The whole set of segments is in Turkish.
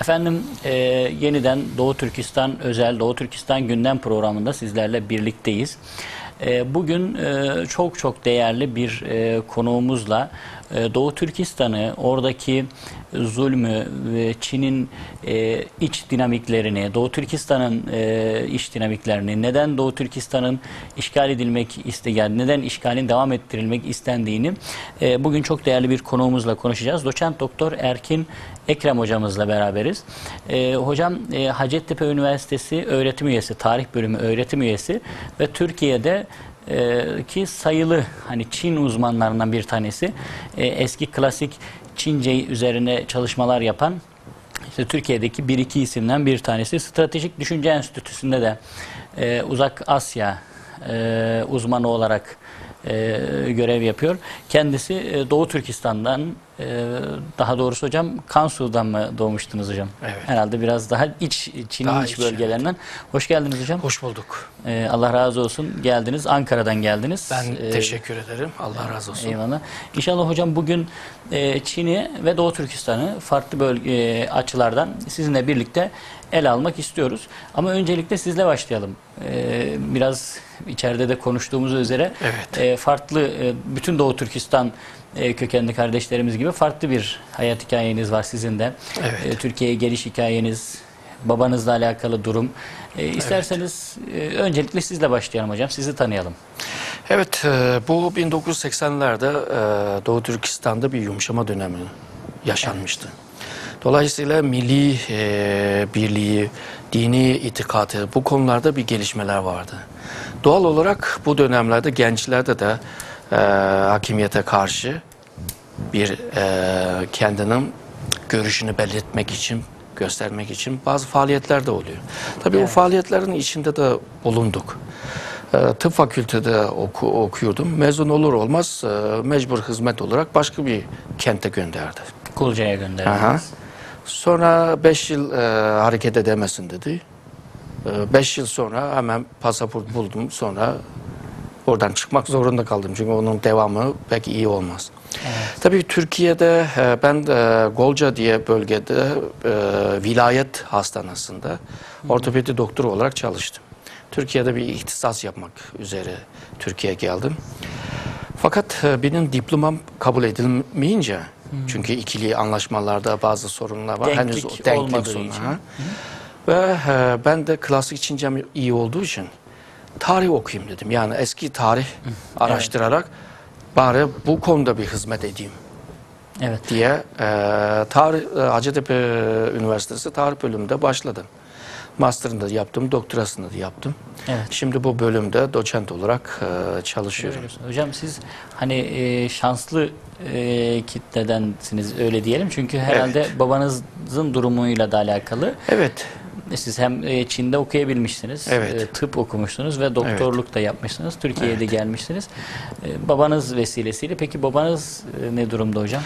Efendim yeniden Doğu Türkistan özel Doğu Türkistan gündem programında sizlerle birlikteyiz. Bugün çok değerli bir konuğumuzla Doğu Türkistan'ı, oradaki zulmü ve Çin'in iç dinamiklerini, Doğu Türkistan'ın iç dinamiklerini, neden Doğu Türkistan'ın işgal edilmek isteyen, neden işgalin devam ettirilmek istendiğini bugün çok değerli bir konuğumuzla konuşacağız. Doçent Doktor Erkin Ekrem hocamızla beraberiz. Hocam Hacettepe Üniversitesi öğretim üyesi, tarih bölümü öğretim üyesi ve Türkiye'de ki sayılı Çin uzmanlarından bir tanesi, eski klasik Çince üzerine çalışmalar yapan Türkiye'deki bir iki isimden bir tanesi. Stratejik Düşünce Enstitüsü'nde de Uzak Asya uzmanı olarak görev yapıyor. Kendisi Doğu Türkistan'dan, daha doğrusu hocam Kansu'dan mı doğmuştunuz hocam? Evet. Herhalde biraz daha Çin'in iç bölgelerinden. Evet. Hoş geldiniz hocam. Hoş bulduk. Allah razı olsun. Geldiniz. Ankara'dan geldiniz. Ben teşekkür ederim. Allah razı olsun. Eyvallah. İnşallah hocam bugün Çin'i ve Doğu Türkistan'ı farklı açılardan sizinle birlikte ele almak istiyoruz. Ama öncelikle sizle başlayalım. Biraz içeride de konuştuğumuz üzere evet. Farklı bütün Doğu Türkistan kökenli kardeşlerimiz gibi farklı bir hayat hikayeniz var sizin de. Evet. Türkiye'ye geliş hikayeniz, babanızla alakalı durum. İsterseniz öncelikle sizle başlayalım hocam. Sizi tanıyalım. Evet, bu 1980'lerde Doğu Türkistan'da bir yumuşama dönemi yaşanmıştı. Dolayısıyla milli birliği, dini itikadı, bu konularda bir gelişmeler vardı. Doğal olarak bu dönemlerde gençlerde de hakimiyete karşı bir kendinin görüşünü belirtmek için, göstermek için bazı faaliyetler de oluyor. Tabii o faaliyetlerin içinde de bulunduk. Tıp fakültede okuyordum. Mezun olur olmaz mecbur hizmet olarak başka bir kente gönderdi. Kulca'ya gönderdiniz. Sonra 5 yıl hareket edemesin dedi. 5 yıl sonra hemen pasaport buldum. Sonra oradan çıkmak zorunda kaldım. Çünkü onun devamı pek iyi olmaz. Evet. Tabii Türkiye'de ben Golca diye bölgede vilayet hastanesinde ortopedi doktoru olarak çalıştım. Türkiye'de bir ihtisas yapmak üzere Türkiye'ye geldim. Fakat benim diplomam kabul edilmeyince, çünkü ikili anlaşmalarda bazı sorunlar var. Henüz denklik sorunu. Ve ben de klasik Çincem iyi olduğu için tarih okuyayım dedim. Yani eski tarih araştırarak bari bu konuda bir hizmet edeyim diye Hacettepe Üniversitesi tarih bölümünde başladım. Master'ını da yaptım, doktorasını da yaptım. Evet. Şimdi bu bölümde doçent olarak çalışıyorum. Hocam siz şanslı kitledensiniz öyle diyelim. Çünkü herhalde babanızın durumuyla da alakalı. Evet. Siz hem Çin'de okuyabilmişsiniz, tıp okumuşsunuz ve doktorluk da yapmışsınız. Türkiye'ye de gelmişsiniz. Babanız vesilesiyle. Peki babanız ne durumda hocam?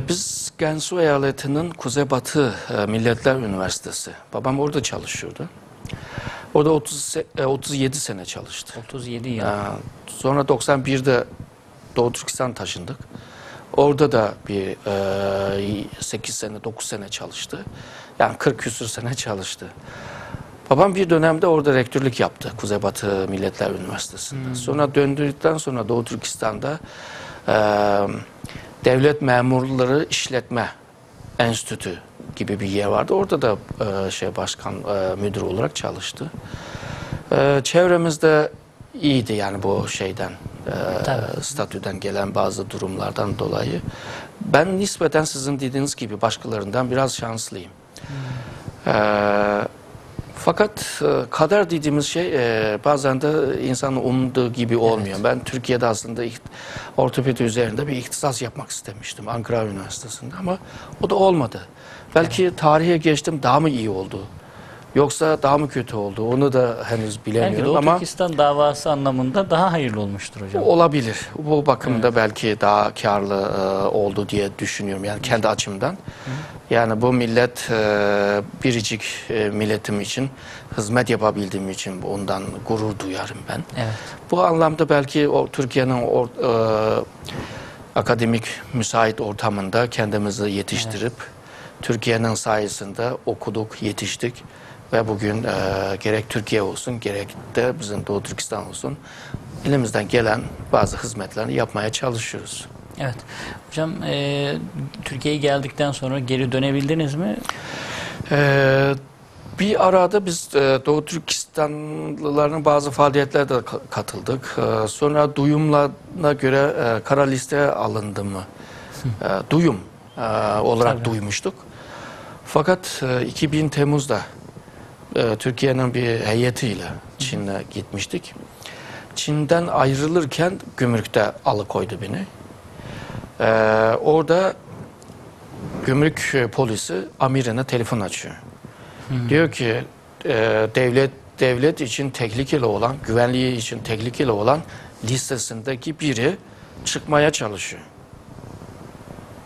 Biz Gansu eyaletinin Kuzeybatı Milletler Üniversitesi. Babam orada çalışıyordu. Orada 37 sene çalıştı. 37 yıl. Sonra 91'de Doğu Türkistan taşındık. Orada da bir 8 sene, 9 sene çalıştı. Yani 40 küsur sene çalıştı. Babam bir dönemde orada rektörlük yaptı Kuzeybatı Milletler Üniversitesi'nde. Sonra döndükten sonra Doğu Türkistan'da Devlet Memurları İşletme Enstitüsü gibi bir yer vardı. Orada da başkan müdür olarak çalıştı. Çevremizde iyiydi yani bu şeyden. Statüden gelen bazı durumlardan dolayı. Ben nispeten sizin dediğiniz gibi başkalarından biraz şanslıyım. Fakat kader dediğimiz şey bazen de insanın umduğu gibi olmuyor. Evet. Ben Türkiye'de aslında ortopedi üzerinde bir ihtisas yapmak istemiştim Ankara Üniversitesi'nde ama o da olmadı. Belki tarihe geçtim, daha mı iyi oldu? Yoksa daha mı kötü oldu? Onu da henüz bilemiyorum ama... Belki Doğu Türkistan davası anlamında daha hayırlı olmuştur hocam. Olabilir. Bu bakımda belki daha karlı oldu diye düşünüyorum. Yani kendi açımdan. Yani bu millet biricik milletim için hizmet yapabildiğim için ondan gurur duyarım ben. Evet. Bu anlamda belki Türkiye'nin akademik müsait ortamında kendimizi yetiştirip Türkiye'nin sayesinde okuduk, yetiştik ve bugün gerek Türkiye olsun gerek de bizim Doğu Türkistan olsun elimizden gelen bazı hizmetlerini yapmaya çalışıyoruz. Evet. Hocam Türkiye'ye geldikten sonra geri dönebildiniz mi? Bir arada biz Doğu Türkistanlıların bazı faaliyetlerine de katıldık. Sonra duyumlarına göre kara listeye alındı mı? Duyum olarak Tabii. duymuştuk. Fakat 2000 Temmuz'da Türkiye'nin bir heyetiyle Çin'e gitmiştik. Çin'den ayrılırken gümrükte alıkoydu beni. Orada gümrük polisi amirine telefon açıyor. Diyor ki devlet için tehlikeli olan, güvenliği için tehlikeli olan listesindeki biri çıkmaya çalışıyor.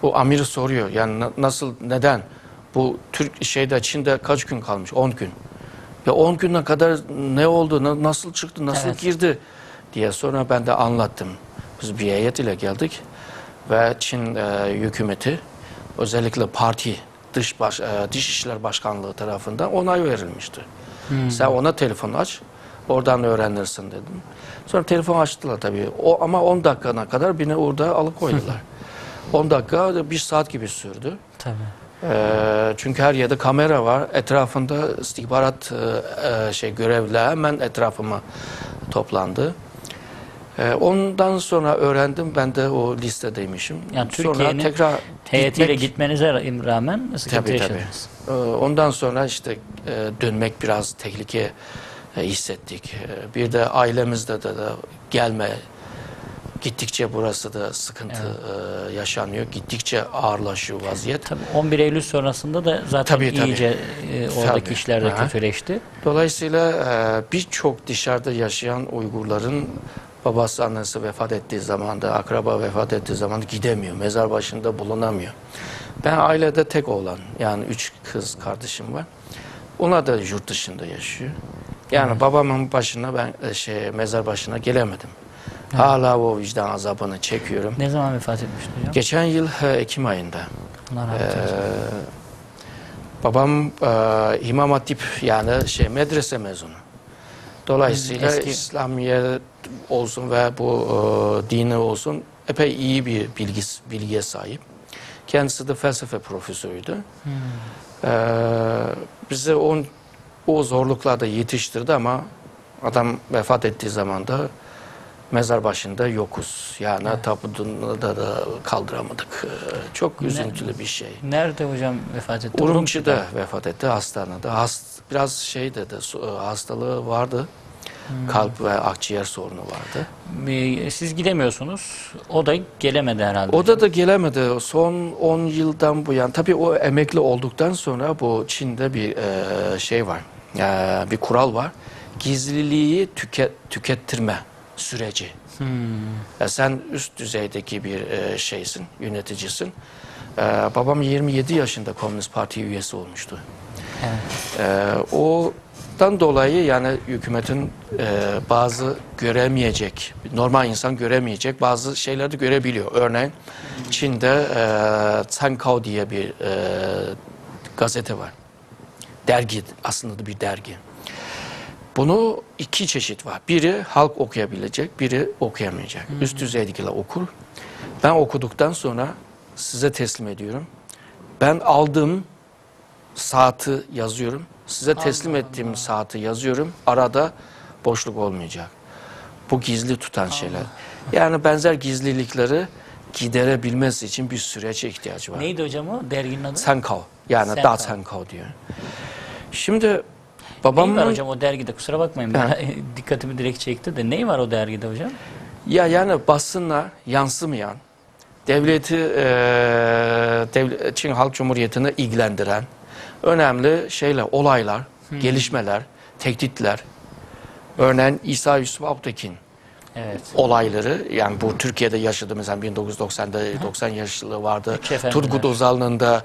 O amir soruyor yani nasıl, neden? Bu Çin'de kaç gün kalmış? 10 gün. Ya 10 güne kadar ne oldu? Nasıl çıktı? Nasıl girdi? Diye sonra ben de anlattım. Biz bir heyet ile geldik ve Çin hükümeti özellikle parti Dışişler Başkanlığı tarafından onay verilmişti. Sen ona telefon aç, oradan öğrenirsin dedim. Sonra telefon açtılar tabii. Ama 10 dakikana kadar beni orada alıkoydular. 10 dakika 1 saat gibi sürdü. Tabii. Çünkü her yerde kamera var. Etrafında istihbarat görevliler hemen etrafıma toplandı. Ondan sonra öğrendim ben de o listedeymişim. Yani sonra Türkiye'nin tekrar heyetiyle gitmenize rağmen sıkıntı yaşadınız. Ondan sonra işte dönmek biraz tehlike hissettik. Bir de ailemizde de gelme. Gittikçe burası da sıkıntı yaşanıyor. Gittikçe ağırlaşıyor vaziyet. Tabii 11 Eylül sonrasında da zaten iyice oradaki işler de kötüleşti. Dolayısıyla birçok dışarıda yaşayan Uygurların babası annesi vefat ettiği zaman da, akraba vefat ettiği zaman da gidemiyor. Mezar başında bulunamıyor. Ben ailede tek oğlan, yani 3 kız kardeşim var. Onlar da yurt dışında yaşıyor. Yani babamın başına ben mezar başına gelemedim. Hala o vicdan azabını çekiyorum. Ne zaman vefat etmişti hocam? Geçen yıl Ekim ayında. Allah rahmet eylesin. Babam İmam Hatip yani medrese mezunu. Dolayısıyla İslamiyet olsun ve bu dini olsun epey iyi bir bilgiye sahip. Kendisi de felsefe profesörüydü. Bizi o zorluklarda yetiştirdi ama adam vefat ettiği zaman da mezar başında yokuz. Yani tabutunu da kaldıramadık. Çok üzüntülü bir şey. Nerede hocam vefat etti? Urumçi'de vefat etti, hastanede. Biraz hastalığı vardı. Kalp ve akciğer sorunu vardı. Siz gidemiyorsunuz. O da gelemedi herhalde. O da gelemedi. Son 10 yıldan bu yana. Tabii o emekli olduktan sonra bu Çin'de bir var. Bir kural var. Gizliliği tükettirme süreci. Sen üst düzeydeki bir yöneticisin. Babam 27 yaşında Komünist Parti üyesi olmuştu. Evet. Ondan dolayı yani hükümetin bazı göremeyecek, normal insan göremeyecek bazı şeyleri görebiliyor. Örneğin Çin'de Cankao diye bir gazete var. Dergi, aslında da bir dergi. Bunu 2 çeşit var. Biri halk okuyabilecek, biri okuyamayacak. Üst düzeydekiler okur. Ben okuduktan sonra size teslim ediyorum. Ben aldığım saati yazıyorum. Size teslim ettiğim saati yazıyorum. Arada boşluk olmayacak. Bu gizli tutan şeyler. Yani benzer gizlilikleri giderebilmesi için bir sürece ihtiyacı var. Neydi hocam o derginin adı? Cankao. Yani Da Cankao diyor. Şimdi babamın... Neyi var hocam o dergide? Kusura bakmayın. Dikkatimi direkt çekti de. Neyi var o dergide hocam? Ya yani basına yansımayan, devleti Çin Halk Cumhuriyeti'ne ilgilendiren önemli olaylar, gelişmeler, tehditler. Örneğin İsa Yusuf Aktekin olayları, yani bu Türkiye'de yaşadı mesela 1990'da 90 yaşlı vardı. Turgut Özal'ın da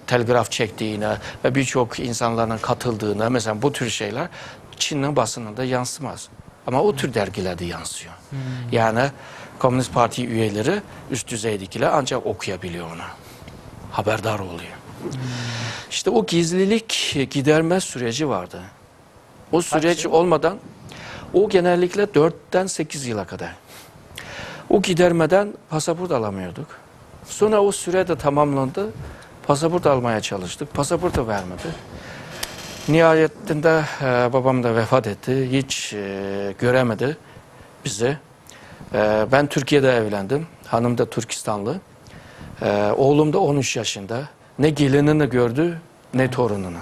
telgraf çektiğine ve birçok insanların katıldığına mesela bu tür şeyler Çin'in basınında yansımaz. Ama o tür dergilerde yansıyor. Yani Komünist Parti üyeleri üst düzeydekiler ancak okuyabiliyor onu. haberdar oluyor. İşte o gizlilik giderme süreci vardı. O süreç olmadan o genellikle 4'ten 8 yıla kadar. O gidermeden pasaport alamıyorduk. Sonra o süre de tamamlandı. Pasaport almaya çalıştık. Pasaportu vermedi. Nihayetinde babam da vefat etti. Hiç göremedi bizi. Ben Türkiye'de evlendim. Hanım da Türkistanlı. Oğlum da 13 yaşında. Ne gelinini gördü ne torununu.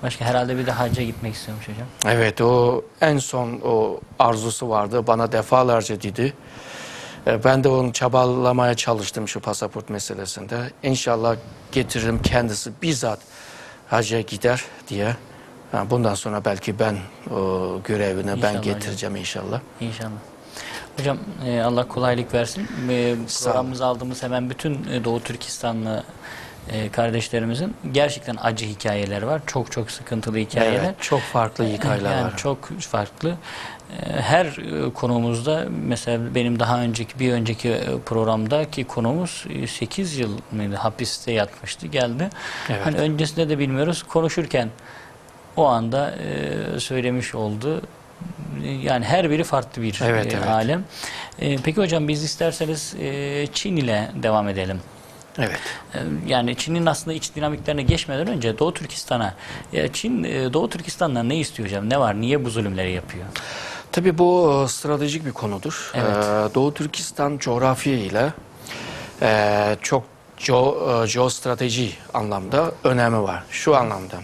Başka herhalde bir de hacca gitmek istiyormuş hocam. Evet, o en son o arzusu vardı. Bana defalarca dedi. Ben de onu çabalamaya çalıştım şu pasaport meselesinde. İnşallah getiririm, kendisi bizzat hacca gider diye. Bundan sonra belki ben o görevini İnşallah ben getireceğim inşallah. İnşallah. Hocam Allah kolaylık versin. Programımıza aldığımız hemen bütün Doğu Türkistanlı kardeşlerimizin gerçekten acı hikayeleri var. Çok çok sıkıntılı hikayeler. Evet, çok farklı hikayeler yani var. çok farklı. Her konumuzda mesela benim daha önceki bir önceki programdaki konumuz 8 yıl mıydı hapiste yatmıştı geldi. Evet. Hani öncesinde de bilmiyoruz konuşurken o anda söylemiş oldu. Yani her biri farklı bir Evet. alem. Peki hocam biz isterseniz Çin ile devam edelim. Evet. Yani Çin'in aslında iç dinamiklerine geçmeden önce Doğu Türkistan'a, Çin Doğu Türkistan'dan ne istiyor hocam? Ne var? Niye bu zulümleri yapıyor? Tabii bu stratejik bir konudur. Evet. Doğu Türkistan coğrafya ile çok jeostrateji anlamda önemi var. Şu anlamda.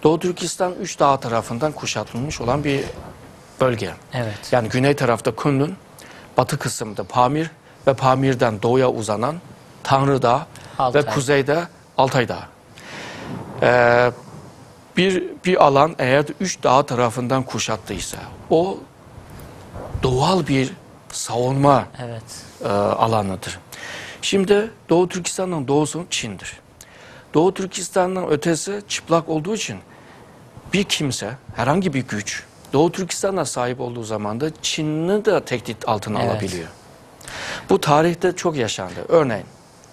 Doğu Türkistan 3 dağ tarafından kuşatılmış olan bir bölge. Evet. Yani güney tarafta Kunlun, batı kısımda Pamir ve Pamir'den doğuya uzanan Tanrı Dağı Altay. ve kuzeyde Altay Dağı. Bir alan eğer 3 dağ tarafından kuşattıysa o doğal bir savunma Evet. alanıdır. Şimdi Doğu Türkistan'ın doğusu Çin'dir. Doğu Türkistan'ın ötesi çıplak olduğu için bir kimse, herhangi bir güç Doğu Türkistan'a sahip olduğu zaman da Çin'i de tehdit altına alabiliyor. Bu tarihte çok yaşandı. Örneğin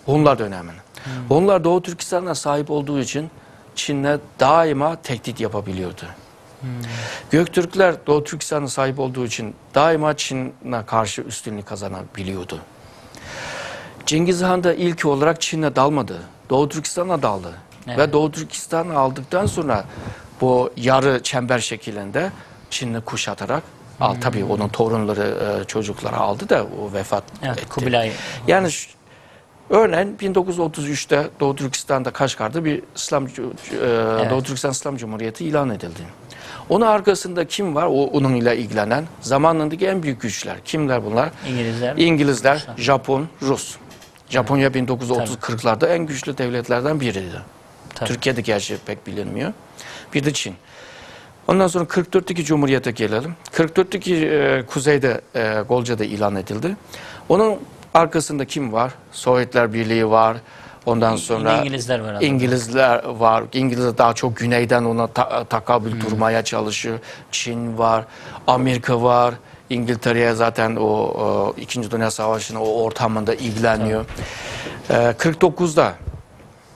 Hunlar döneminde. Hunlar Doğu Türkistan'a sahip olduğu için Çin'le daima tehdit yapabiliyordu. Göktürkler Doğu Türkistan'a sahip olduğu için daima Çin'e karşı üstünlük kazanabiliyordu. Cengiz Han da ilk olarak Çin'e dalmadı. Doğu Türkistan'a daldı. Evet. Ve Doğu Türkistan'ı aldıktan sonra bu yarı çember şeklinde Çin'i kuşatarak tabii onun torunları, çocukları aldı da o vefat etti. Kubilay. Yani örneğin 1933'te Doğu Türkistan'da Kaşgar'da bir Doğu Türkistan İslam Cumhuriyeti ilan edildi. Onun arkasında kim var? Onunla ilgilenen zamanındaki en büyük güçler. Kimler bunlar? İngilizler, Japon, Rus. Japonya 1930-40'larda en güçlü devletlerden biriydi. Tabii. Türkiye'de gerçi pek bilinmiyor. Bir de Çin. Ondan sonra 44'teki Cumhuriyet'e gelelim. 44'teki kuzeyde Golca'da ilan edildi. Onun arkasında kim var? Sovyetler Birliği var. Ondan sonra İngilizler var. İngilizler var. İngilizler daha çok güneyden ona takabül durmaya çalışıyor. Çin var. Amerika var. İngiltere'ye zaten o İkinci Dünya Savaşı'nın o ortamında ilgileniyor. 49'da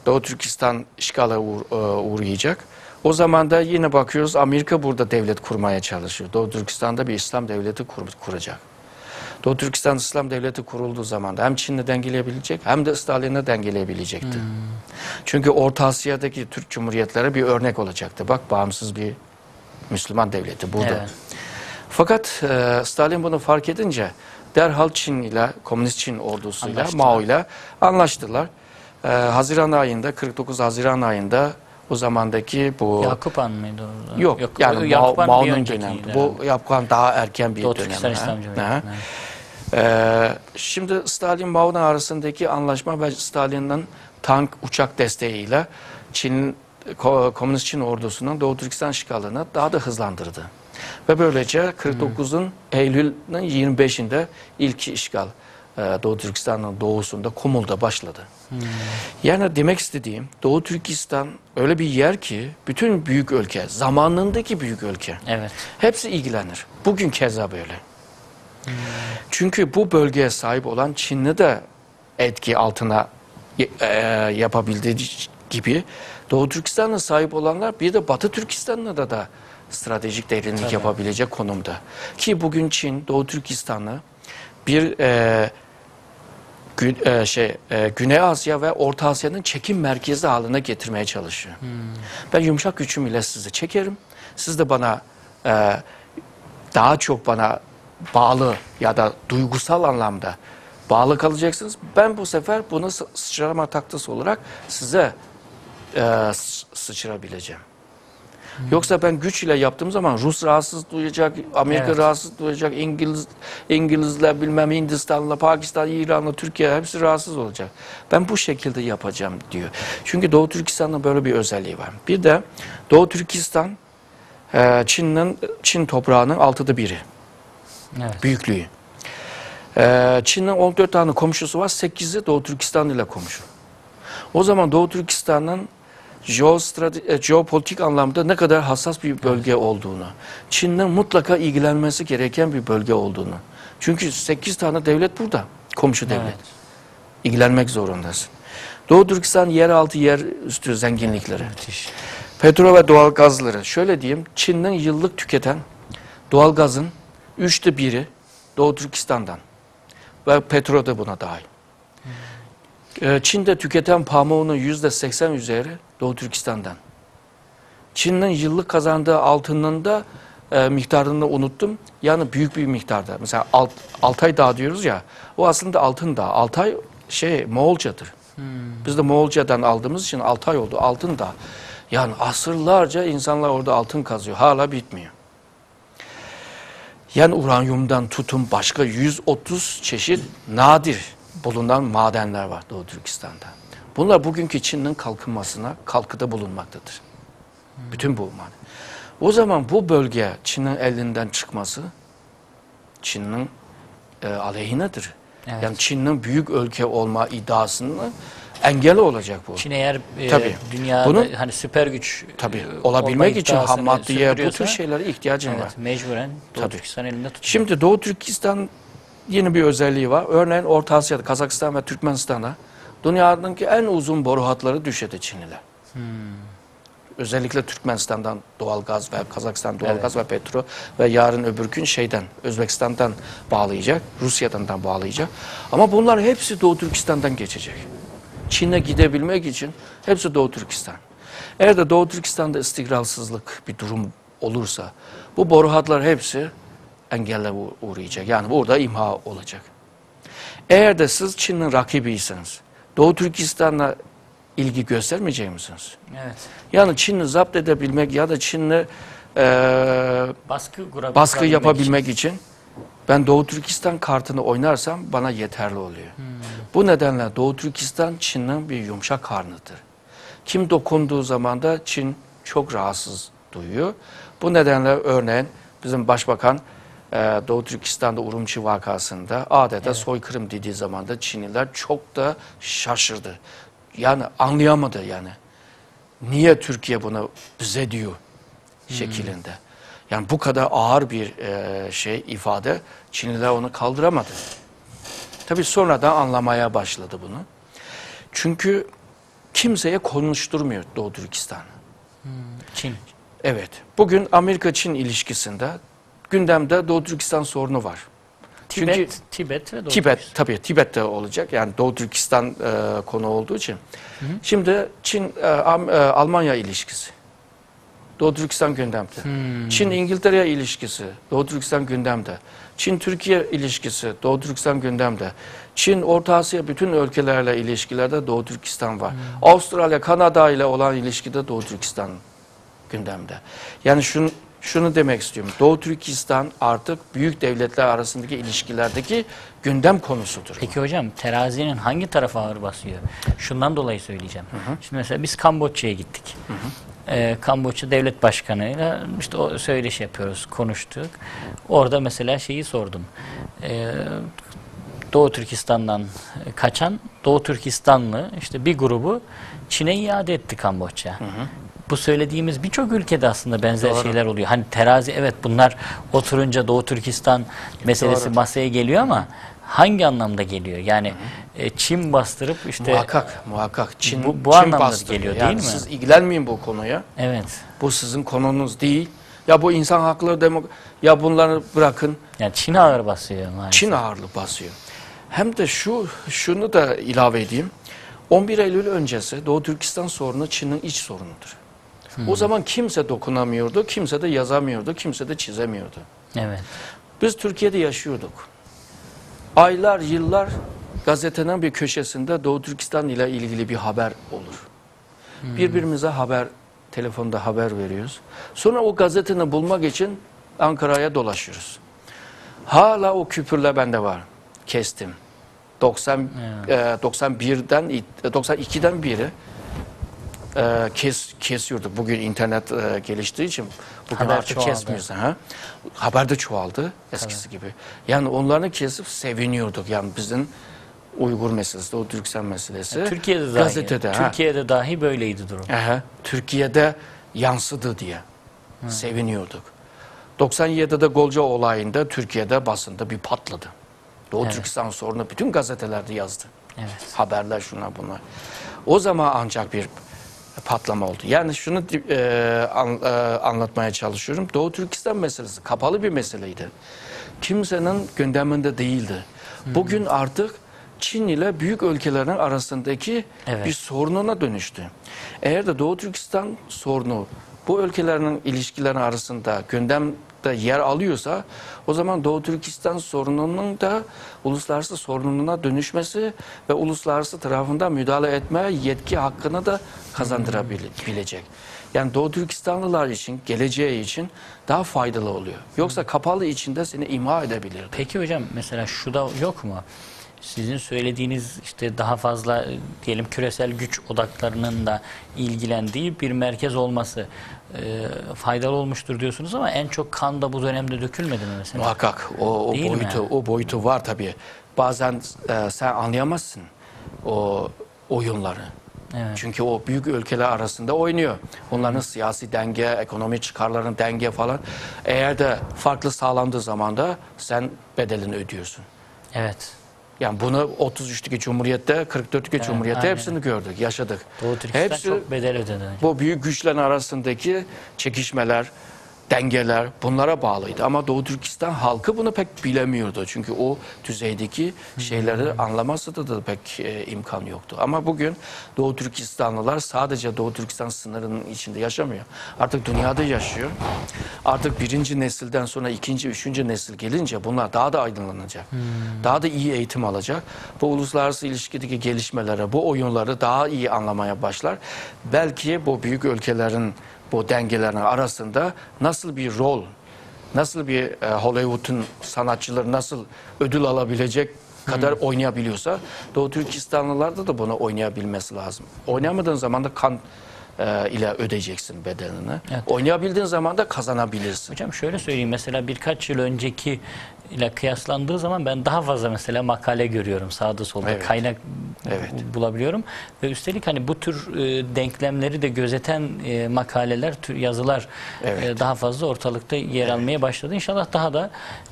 Doğu Türkistan işgale uğrayacak. O zaman da yine bakıyoruz Amerika burada devlet kurmaya çalışıyor. Doğu Türkistan'da bir İslam devleti kuracak. Doğu Türkistan İslam devleti kurulduğu zaman da hem Çin'le dengeleyebilecek hem de Stalin'le dengeleyebilecekti. Çünkü Orta Asya'daki Türk Cumhuriyetlere bir örnek olacaktı. Bak bağımsız bir Müslüman devleti burada. Evet. Fakat Stalin bunu fark edince derhal Çin ile Komünist Çin ordusuyla Mao ile anlaştılar. Haziran ayında 49 Haziran ayında o zamandaki bu Yakup Han mıydı orada? Yok yani Mao'nun dönemi. Bu Yakup Han daha erken bir Doğu dönem. Türkistan İslam Cumhuriyeti. Şimdi Stalin Mao'nun arasındaki anlaşma ve Stalin'in tank uçak desteğiyle Komünist Çin ordusunun Doğu Türkistan işgalini daha da hızlandırdı. Ve böylece 49'un Eylül'ün 25'inde ilk işgal Doğu Türkistan'ın doğusunda Kumul'da başladı. Yani demek istediğim Doğu Türkistan öyle bir yer ki bütün büyük ülke, zamanındaki büyük ülke hepsi ilgilenir. Bugün keza böyle. Çünkü bu bölgeye sahip olan Çin'le de etki altına yapabildiği gibi Doğu Türkistan'a sahip olanlar bir de Batı Türkistan'la da stratejik derinlik yapabilecek konumda. Ki bugün Çin Doğu Türkistan'ı bir Güney Asya ve Orta Asya'nın çekim merkezi haline getirmeye çalışıyor. Ben yumuşak gücüm ile sizi çekerim. Siz de bana daha çok bana bağlı ya da duygusal anlamda bağlı kalacaksınız. Ben bu sefer bunu sıçrama tahtası olarak size sıçrabileceğim. Yoksa ben güç ile yaptığım zaman Rus rahatsız duyacak, Amerika rahatsız duyacak, İngilizler bilmem Hindistan'la, Pakistan, İran'la, Türkiye hepsi rahatsız olacak. Ben bu şekilde yapacağım diyor. Çünkü Doğu Türkistan'da böyle bir özelliği var. Bir de Doğu Türkistan Çin toprağının 6'da 1'i. Evet. Büyüklüğü. Çin'in 14 tane komşusu var. 8'i Doğu Türkistan ile komşu. O zaman Doğu Türkistan'ın jeopolitik anlamda ne kadar hassas bir bölge olduğunu, Çin'in mutlaka ilgilenmesi gereken bir bölge olduğunu. Çünkü 8 tane devlet burada. Komşu devlet. Evet. İlgilenmek zorundasın. Doğu Türkistan yeraltı, yer üstü zenginlikleri. Müthiş. Petrol ve doğal gazları. Şöyle diyeyim, Çin'in yıllık tüketen doğal gazın 3'te 1'i Doğu Türkistan'dan. Ve petrol de buna dahil. Çin'de tüketen pamuğunun %80 üzeri Doğu Türkistan'dan. Çin'in yıllık kazandığı altının da miktarını unuttum. Yani büyük bir miktarda. Mesela Altay Dağı diyoruz ya, o aslında Altın Dağı. Altay Moğolcadır. Biz de Moğolcadan aldığımız için Altay oldu. Altın Dağı. Yani asırlarca insanlar orada altın kazıyor. Hala bitmiyor. Yani uranyumdan tutun başka 130 çeşit nadir bulunan madenler var Doğu Türkistan'da. Bunlar bugünkü Çin'in kalkınmasına katkıda bulunmaktadır. Bütün bu maden. O zaman bu bölge Çin'in elinden çıkması Çin'in aleyhinedir. Evet. Yani Çin'in büyük ülke olma iddiasının engel olacak bu. Çin eğer dünyada bunun, hani süper güç olabilmek için ham maddeye bu tür şeylere ihtiyacın var. Mecburen Doğu Türkistan elinde tutuyor. Şimdi Doğu Türkistan yeni bir özelliği var. Örneğin Orta Asya'da, Kazakistan ve Türkmenistan'a dünyadaki en uzun boru hatları düşedi Çinliler. Özellikle Türkmenistan'dan doğalgaz ve Kazakistan doğalgaz ve petrol ve yarın öbür gün Özbekistan'dan bağlayacak, Rusya'dan da bağlayacak. Ama bunlar hepsi Doğu Türkistan'dan geçecek. Çin'e gidebilmek için hepsi Doğu Türkistan. Eğer de Doğu Türkistan'da istikrarsızlık bir durum olursa bu boru hatlar hepsi engelle uğrayacak. Yani burada imha olacak. Eğer de siz Çin'in rakibiyseniz Doğu Türkistan'la ilgi göstermeyecek misiniz? Evet. Yani Çin'i zapt edebilmek ya da Çin'le baskı yapabilmek için ben Doğu Türkistan kartını oynarsam bana yeterli oluyor. Bu nedenle Doğu Türkistan Çin'in bir yumuşak karnıdır. Kim dokunduğu zaman da Çin çok rahatsız duyuyor. Bu nedenle örneğin bizim başbakan Doğu Türkistan'da Urumçi vakasında adeta soykırım dediği zaman da Çinliler çok da şaşırdı. Yani anlayamadı yani. Niye Türkiye bunu bize diyor şeklinde. Yani bu kadar ağır bir ifade Çinliler onu kaldıramadı. Tabii sonradan anlamaya başladı bunu. Çünkü kimseye konuşturmuyor Doğu Türkistan. Çin. Evet. Bugün Amerika-Çin ilişkisinde gündemde Doğu Türkistan sorunu var. Tibet ve Doğu Türkistan. Tabii Tibet'te olacak. Yani Doğu Türkistan konu olduğu için. Şimdi Çin-Almanya ilişkisi. Doğu Türkistan gündemde. Çin-İngiltere ilişkisi. Doğu Türkistan gündemde. Çin-Türkiye ilişkisi. Doğu Türkistan gündemde. Çin-Orta Asya bütün ülkelerle ilişkilerde Doğu Türkistan var. Avustralya, Kanada ile olan ilişkide Doğu Türkistan gündemde. Yani şunu demek istiyorum. Doğu Türkistan artık büyük devletler arasındaki ilişkilerdeki gündem konusudur. Peki hocam terazinin hangi tarafa ağır basıyor? Şundan dolayı söyleyeceğim. Şimdi mesela biz Kamboçya'ya gittik. Kamboçya devlet başkanıyla işte o söyleşi yapıyoruz, konuştuk. Orada mesela şeyi sordum. Doğu Türkistan'dan kaçan Doğu Türkistanlı işte bir grubu Çin'e iade etti Kamboçya. Bu söylediğimiz birçok ülkede aslında benzer şeyler oluyor. Hani terazi evet bunlar oturunca Doğu Türkistan meselesi masaya geliyor ama hangi anlamda geliyor? Yani Çin bastırıp işte muhakkak Çin, bu Çin anlamda bastırıyor. geliyor Yani değil mi? siz ilgilenmeyin bu konuya. Evet. Bu sizin konunuz değil. Ya bu insan hakları ya bunları bırakın. Yani Çin ağır basıyor maalesef. Çin ağırlığı basıyor. Hem de şunu da ilave edeyim. 11 Eylül öncesi Doğu Türkistan sorunu Çin'in iç sorunudur. O zaman kimse dokunamıyordu, kimse de yazamıyordu, kimse de çizemiyordu. Evet. Biz Türkiye'de yaşıyorduk. Aylar, yıllar gazetenin bir köşesinde Doğu Türkistan ile ilgili bir haber olur. Birbirimize telefonda haber veriyoruz. Sonra o gazeteni bulmak için Ankara'ya dolaşıyoruz. Hala o küpürler bende var. Kestim. 92'den beri kesiyorduk. Bugün internet geliştiği için bugün Haber artık çoğaldı. kesmiyoruz. Haber de çoğaldı eskisi gibi. Yani onları kesip seviniyorduk. Yani bizim Uygur meselesi, Doğu Türkistan meselesi. Türkiye'de dahi, gazetede, Türkiye'de dahi böyleydi durum. Türkiye'de yansıdı diye seviniyorduk. 97'de Golca olayında Türkiye'de basında bir patladı. Doğu Türkistan sorunu bütün gazetelerde yazdı. Evet. Haberler şuna bunlar. O zaman ancak bir patlama oldu. Yani şunu anlatmaya çalışıyorum. Doğu Türkistan meselesi kapalı bir meseleydi. Kimsenin gündeminde değildi. Bugün artık Çin ile büyük ülkelerin arasındaki bir sorununa dönüştü. Eğer de Doğu Türkistan sorunu bu ülkelerin ilişkileri arasında gündemde yer alıyorsa o zaman Doğu Türkistan sorununun da uluslararası sorununa dönüşmesi ve uluslararası tarafından müdahale etmeye yetki hakkını da kazandırabilecek. Yani Doğu Türkistanlılar için, geleceği için daha faydalı oluyor. Yoksa kapalı içinde seni imha edebilir. Peki hocam mesela şu da yok mu? Sizin söylediğiniz işte daha fazla diyelim küresel güç odaklarının da ilgilendiği bir merkez olması faydalı olmuştur diyorsunuz ama en çok kan da bu dönemde dökülmedi mi mesela? Muhakkak o boyutu var tabii. Bazen sen anlayamazsın o oyunları. Evet. Çünkü o büyük ülkeler arasında oynuyor. Onların siyasi denge, ekonomik çıkarların denge falan. Eğer de farklı sağlandığı zaman da sen bedelini ödüyorsun. Evet. Yani bunu 33'teki Cumhuriyet'te, 44'teki Cumhuriyet'te aynen. hepsini gördük, yaşadık. Doğu Türkistan Hepsi çok bedel ödedi. bu büyük güçlerin arasındaki çekişmeler, dengeler bunlara bağlıydı. Ama Doğu Türkistan halkı bunu pek bilemiyordu. Çünkü o düzeydeki şeyleri anlaması da pek imkan yoktu. Ama bugün Doğu Türkistanlılar sadece Doğu Türkistan sınırının içinde yaşamıyor. Artık dünyada yaşıyor. Artık birinci nesilden sonra ikinci, üçüncü nesil gelince bunlar daha da aydınlanacak. Daha da iyi eğitim alacak. Bu uluslararası ilişkideki gelişmelere, bu oyunları daha iyi anlamaya başlar. Belki bu büyük ülkelerin bu dengelerin arasında nasıl bir rol, nasıl bir Hollywood'un sanatçıları nasıl ödül alabilecek kadar oynayabiliyorsa Doğu Türkistanlılarda da bunu oynayabilmesi lazım. Oynayamadığın zaman da kan ile ödeyeceksin bedelini. Evet. Oynayabildiğin zaman da kazanabilirsin. Hocam şöyle söyleyeyim mesela birkaç yıl önceki ile kıyaslandığı zaman ben daha fazla mesela makale görüyorum sağda solda kaynak bulabiliyorum ve üstelik hani bu tür denklemleri de gözeten makaleler, yazılar daha fazla ortalıkta yer almaya başladı. İnşallah daha da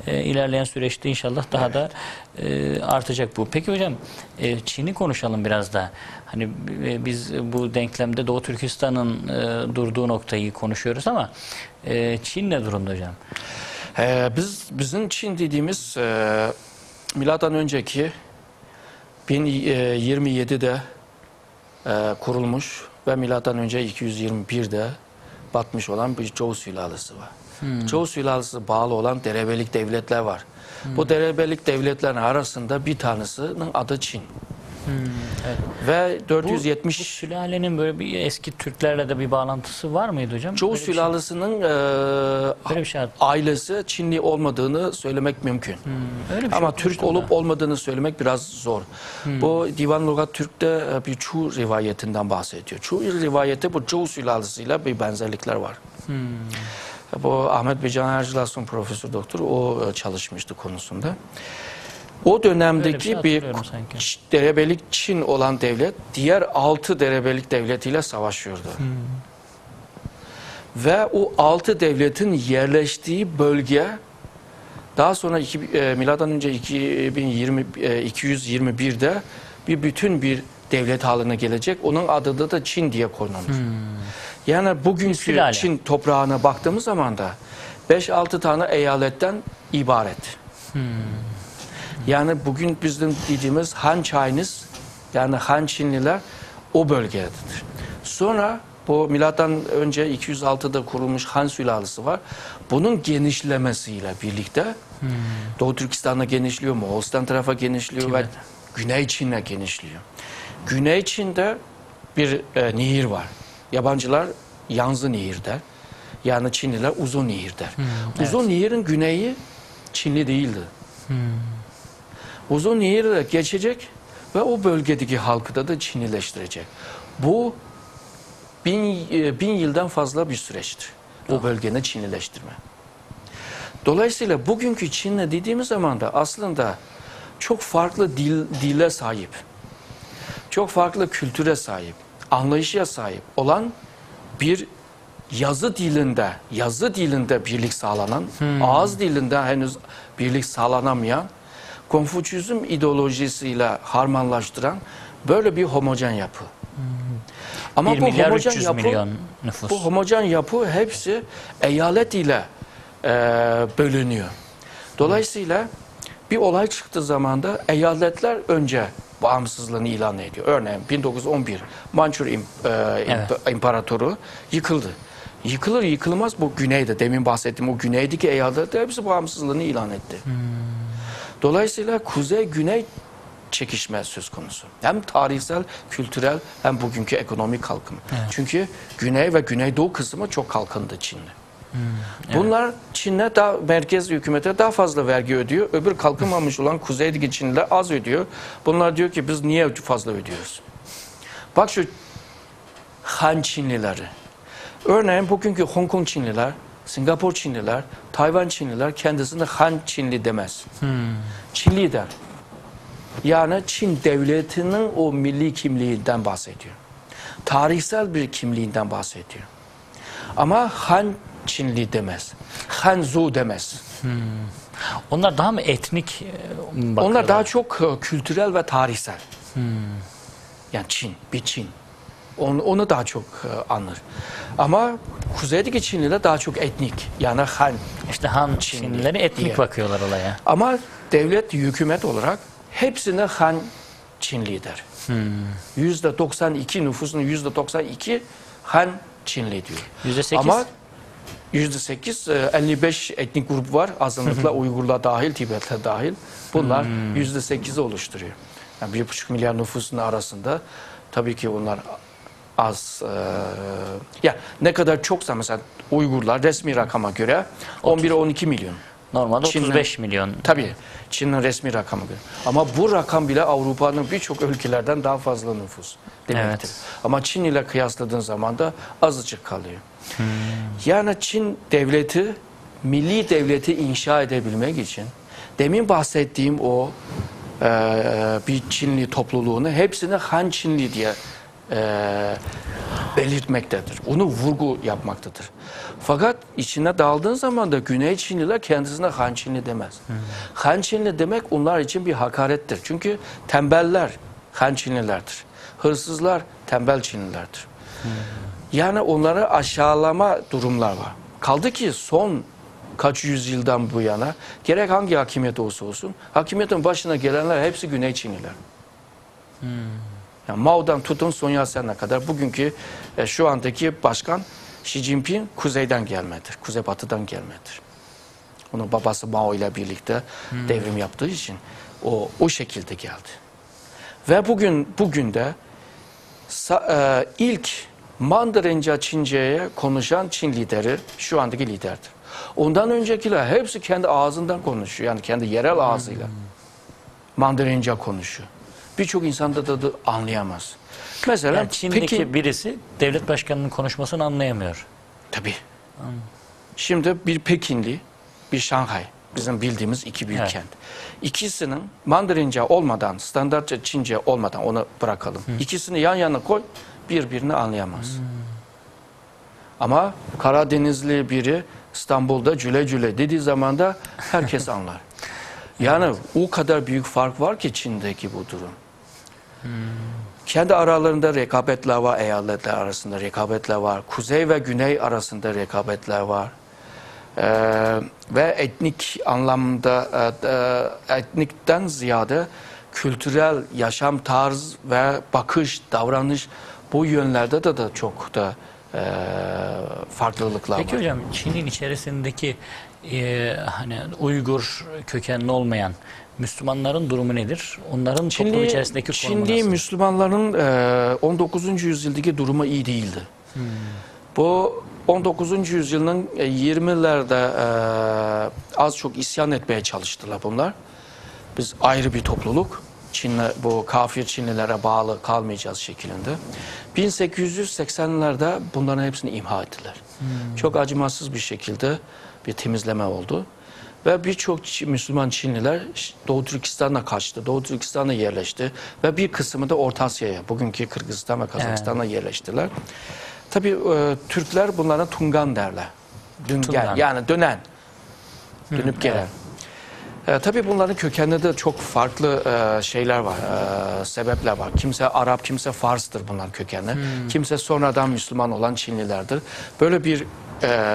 ilerleyen süreçte inşallah daha da artacak bu. Peki hocam Çin'i konuşalım biraz da. Hani biz bu denklemde Doğu Türkistan'ın durduğu noktayı konuşuyoruz ama Çin ne durumda hocam? Bizim Çin dediğimiz milattan önceki 1027'de kurulmuş ve milattan önce 221'de batmış olan bir Zhou sülalesi var. Zhou sülalesi bağlı olan derebelik devletler var. Bu derebelik devletlerin arasında bir tanesinin adı Çin. Evet. Ve 470 bu sülalenin böyle bir eski Türklerle de bir bağlantısı var mıydı hocam? Zhou sülalesinin ailesi Çinli olmadığını söylemek mümkün. Ama Türk olup olmadığını söylemek biraz zor. Bu Divan Lugat Türk'te bir Chu rivayetinden bahsediyor. Chu rivayeti bu Zhou sülalesiyle bir benzerlikler var. Bu Ahmet Becan Ercilas'ın profesör doktor o çalışmıştı konusunda. O dönemdeki bir derebelik Çin olan devlet diğer 6 derebelik devletiyle savaşıyordu. Ve o 6 devletin yerleştiği bölge daha sonra milattan önce 221'de bütün bir devlet haline gelecek. Onun adı da Çin diye konulmuş. Yani bugünkü Sülale. Çin toprağına baktığımız zaman da 5-6 tane eyaletten ibaret. Yani bugün bizim dediğimiz Han Chinese, yani Han Çinliler o bölgededir. Sonra bu milattan önce 206'da kurulmuş Han sülalesi var. Bunun genişlemesiyle birlikte Doğu Türkistan'a genişliyor, Moğolistan tarafa genişliyor ve Güney Çin'e genişliyor. Güney Çin'de bir nehir var. Yabancılar Yangtze Nehir der. Yani Çinliler Uzun Nehir der. Uzun Nehir'in güneyi Çinli değildi. Uzun Nehir'i de geçecek ve o bölgedeki halkı da Çinlileştirecek. Bu bin yıldan fazla bir süreçtir. O bölgenin Çinlileştirme. Dolayısıyla bugünkü Çin'le dediğimiz zaman da aslında çok farklı dile sahip, çok farklı kültüre sahip, anlayışa sahip olan bir yazı dilinde birlik sağlanan, ağız dilinde henüz birlik sağlanamayan, Konfüçyüzm ideolojisiyle harmanlaştıran böyle bir homojen yapı. Ama 1 milyar 300 milyon nüfus. Bu homojen yapı hepsi eyalet ile bölünüyor. Dolayısıyla bir olay çıktığı zaman da eyaletler önce bağımsızlığını ilan ediyor. Örneğin 1911 Mançur İmparatoru yıkıldı. Yıkılır yıkılmaz bu güneyde, demin bahsettiğim o güneydeki eyaletler hepsi bağımsızlığını ilan etti. Dolayısıyla kuzey-güney çekişme söz konusu. Hem tarihsel, kültürel hem bugünkü ekonomik kalkınma. Çünkü güney ve güneydoğu kısmı çok kalkındı Çin'de. Bunlar Çin'e merkez hükümete daha fazla vergi ödüyor. Öbür kalkınmamış olan kuzeydeki Çinliler az ödüyor. Bunlar diyor ki biz niye fazla ödüyoruz? Bak şu Han Çinlileri. Örneğin bugünkü Hong Kong Çinliler, Singapur Çinliler, Tayvan Çinliler kendisine Han Çinli demez. Çinli der. Yani Çin devletinin o milli kimliğinden bahsediyor. Tarihsel bir kimliğinden bahsediyor. Ama Han Çinli demez. Hanzu demez. Onlar daha mı etnik bakıyorlar? Onlar daha çok kültürel ve tarihsel. Yani Çin, bir Çin. Onu daha çok anlar. Ama kuzeydeki Çinliler daha çok etnik. Yani Han. İşte Han Çinlileri etnik diye bakıyorlar olaya. Ama devlet, hükümet olarak hepsine Han Çinli der. %92 nüfusun %92 Han Çinli diyor. %8? Ama %8, 55 etnik grup var. Azınlıkla Uygurlar dahil, Tibetler dahil. Bunlar %8'i oluşturuyor. Yani 1,5 milyar nüfusun arasında tabii ki onlar az. Ya ne kadar çoksa mesela Uygurlar resmi rakama göre 11-12 milyon. Normalde 35 milyon. Tabii Çin'in resmi rakamı göre. Ama bu rakam bile Avrupa'nın birçok ülkelerden daha fazla nüfus demektir. Evet. Ama Çin ile kıyasladığın zaman da azıcık kalıyor. Yani Çin devleti, milli devleti inşa edebilmek için demin bahsettiğim o bir Çinli topluluğunu hepsini Han Çinli diye belirtmektedir. Onu vurgu yapmaktadır. Fakat içine daldığın zaman da Güney Çinliler kendisine Han Çinli demez. Han Çinli demek onlar için bir hakarettir. Çünkü tembeller Han Çinlilerdir. Hırsızlar tembel Çinlilerdir. Yani onları aşağılama durumlar var. Kaldı ki son kaç yüzyıldan bu yana gerek hangi hakimiyet olsa olsun hakimiyetin başına gelenler hepsi Güney Çinliler. Yani Mao'dan tutun Sun Yat-sen'e kadar bugünkü şu andaki başkan Xi Jinping kuzeyden gelmedir. Kuzeybatıdan gelmedir. Onun babası Mao ile birlikte devrim yaptığı için o şekilde geldi. Ve bugün de ilk Mandarinca Çince'ye konuşan Çin lideri şu andaki liderdir. Ondan öncekiler hepsi kendi ağzından konuşuyor. Yani kendi yerel ağzıyla Mandarinca konuşuyor. Birçok insan da anlayamaz. Mesela Yani Çin'deki birisi devlet başkanının konuşmasını anlayamıyor. Tabii. Şimdi bir Pekinli, bir Şanghay. Bizim bildiğimiz iki büyük kent. İkisinin Mandarinca olmadan, standartça Çince olmadan onu bırakalım. İkisini yan yana koy, birbirini anlayamaz. Ama Karadenizli biri İstanbul'da cüle cüle dediği zaman da herkes anlar. Yani o kadar büyük fark var ki Çin'deki bu durum. Kendi aralarında rekabetler var, eyaletler arasında rekabetler var. Kuzey ve güney arasında rekabetler var. Ve etnik anlamda, etnikten ziyade kültürel yaşam tarz ve bakış, davranış bu yönlerde de çok da farklılıklar Peki var. hocam, Çin'in içerisindeki hani Uygur kökenli olmayan Müslümanların durumu nedir? Onların toplum içerisindeki konumu Çinli nasıl? Müslümanların 19. yüzyıldaki durumu iyi değildi. Bu 19. yüzyılın 20'lerde az çok isyan etmeye çalıştılar bunlar. Biz ayrı bir topluluk. Bu kafir Çinlilere bağlı kalmayacağız şeklinde. 1880'lerde bunların hepsini imha ettiler. Çok acımasız bir şekilde bir temizleme oldu. Ve birçok Müslüman Çinliler Doğu Türkistan'a kaçtı. Doğu Türkistan'a yerleşti. Ve bir kısmı da Orta Asya'ya, bugünkü Kırgızistan ve Kazakistan'a yerleştiler. Tabii Türkler bunlara Tungan derler. Düngen, yani dönen. Dönüp gelen. Tabii bunların kökeninde de çok farklı şeyler var, sebepler var. Kimse Arap, kimse Fars'tır bunlar kökenli. Kimse sonradan Müslüman olan Çinlilerdir. Böyle bir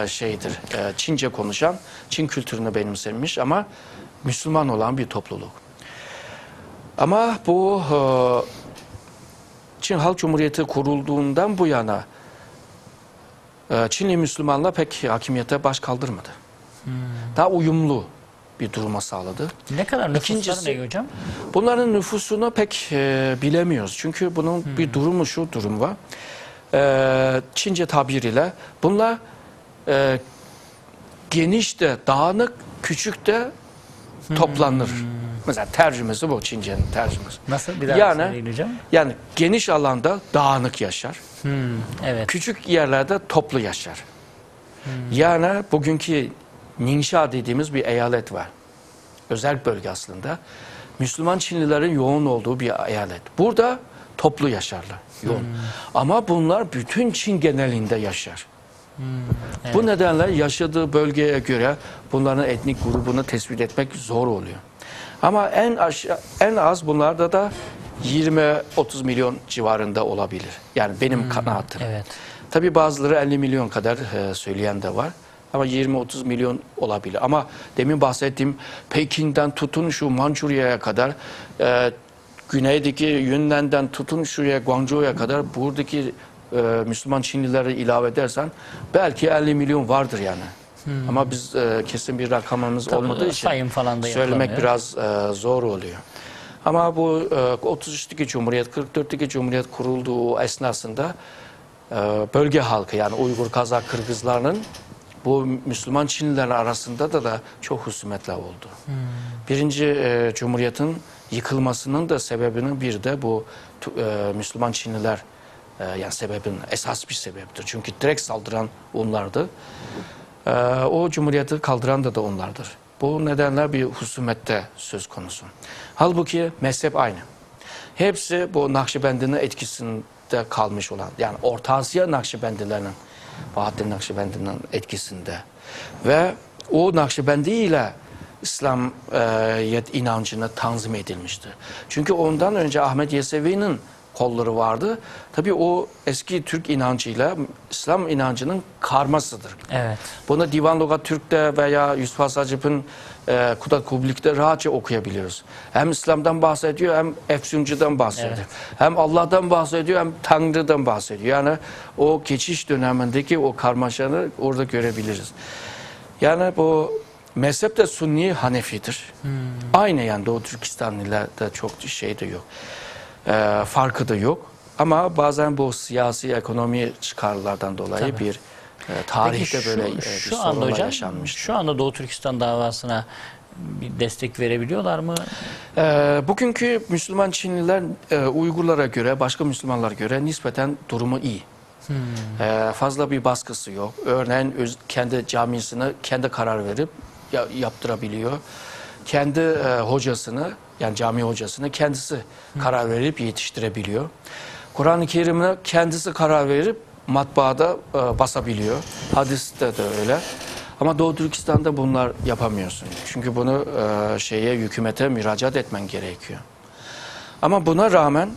şeydir, Çince konuşan, Çin kültürünü benimsemiş ama Müslüman olan bir topluluk. Ama bu Çin Halk Cumhuriyeti kurulduğundan bu yana Çinli Müslümanlar pek hakimiyete baş kaldırmadı. Daha uyumlu bir duruma sağladı. Ne kadar nüfusları ne hocam? Bunların nüfusunu pek bilemiyoruz. Çünkü bunun bir durumu, şu durum var. Çince tabiriyle bunlar geniş de dağınık, küçük de toplanır. Mesela tercümesi bu, Çince'nin tercümesi. Nasıl? Bir daha söyleyin hocam. Yani geniş alanda dağınık yaşar. Evet. Küçük yerlerde toplu yaşar. Yani bugünkü Ningxia dediğimiz bir eyalet var. Özel bölge aslında. Müslüman Çinlilerin yoğun olduğu bir eyalet. Burada toplu yaşarlar. Yoğun. Ama bunlar bütün Çin genelinde yaşar. Evet. Bu nedenle yaşadığı bölgeye göre bunların etnik grubunu tespit etmek zor oluyor. Ama en az bunlarda da 20-30 milyon civarında olabilir. Yani benim kanaatim. Evet. Tabii bazıları 50 milyon kadar söyleyen de var. Ama 20-30 milyon olabilir. Ama demin bahsettiğim Pekin'den tutun şu Mançurya'ya kadar, güneydeki Yunan'dan tutun şuraya Guangzhou'ya kadar buradaki Müslüman Çinlileri ilave edersen belki 50 milyon vardır yani. Ama biz kesin bir rakamımız olmadığı için sayım falan da söylemek biraz zor oluyor. Ama bu 33'teki Cumhuriyet, 44'teki Cumhuriyet kurulduğu esnasında bölge halkı, yani Uygur, Kazak, Kırgızlarının bu Müslüman Çinliler arasında da çok husumetler oldu. Birinci Cumhuriyet'in yıkılmasının da sebebinin bir de bu Müslüman Çinliler, yani esas bir sebeptir. Çünkü direkt saldıran onlardı. O Cumhuriyet'i kaldıran da onlardır. Bu nedenle bir husumette söz konusu. Halbuki mezhep aynı. Hepsi bu Nakşibendi'nin etkisinde kalmış olan, yani Orta Asya Nakşibendilerinin, Bahattin Nakşibendi'nin etkisinde. Ve o Nakşibendi ile İslamiyet inancını tanzim edilmişti. Çünkü ondan önce Ahmet Yesevi'nin kolları vardı. Tabii o eski Türk inancıyla İslam inancının karmasıdır. Evet. Bunu Divan Logat Türk'te veya Yusuf Has Hacıp'ın Kudat Kublik'te rahatça okuyabiliyoruz. Hem İslam'dan bahsediyor, hem Efsuncu'dan bahsediyor. Evet. Hem Allah'tan bahsediyor, hem Tanrı'dan bahsediyor. Yani o geçiş dönemindeki o karmaşanı orada görebiliriz. Yani bu mezhep de Sunni Hanefi'dir. Aynı, yani Doğu Türkistanlılarda çok şey de yok. Farkı da yok. Ama bazen bu siyasi ekonomi çıkarlardan dolayı Tabii. bir tarihte Peki böyle bir sorunlar yaşanmıştır. Şu anda Doğu Türkistan davasına bir destek verebiliyorlar mı? Bugünkü Müslüman Çinliler Uygurlara göre, başka Müslümanlara göre nispeten durumu iyi. Fazla bir baskısı yok. Örneğin kendi camisini kendi karar verip yaptırabiliyor. Kendi hocasını, yani cami hocasını kendisi karar verip yetiştirebiliyor. Kur'an-ı Kerim'e kendisi karar verip matbaada basabiliyor. Hadiste de öyle. Ama Doğu Türkistan'da bunlar yapamıyorsun. Çünkü bunu hükümete müracaat etmen gerekiyor. Ama buna rağmen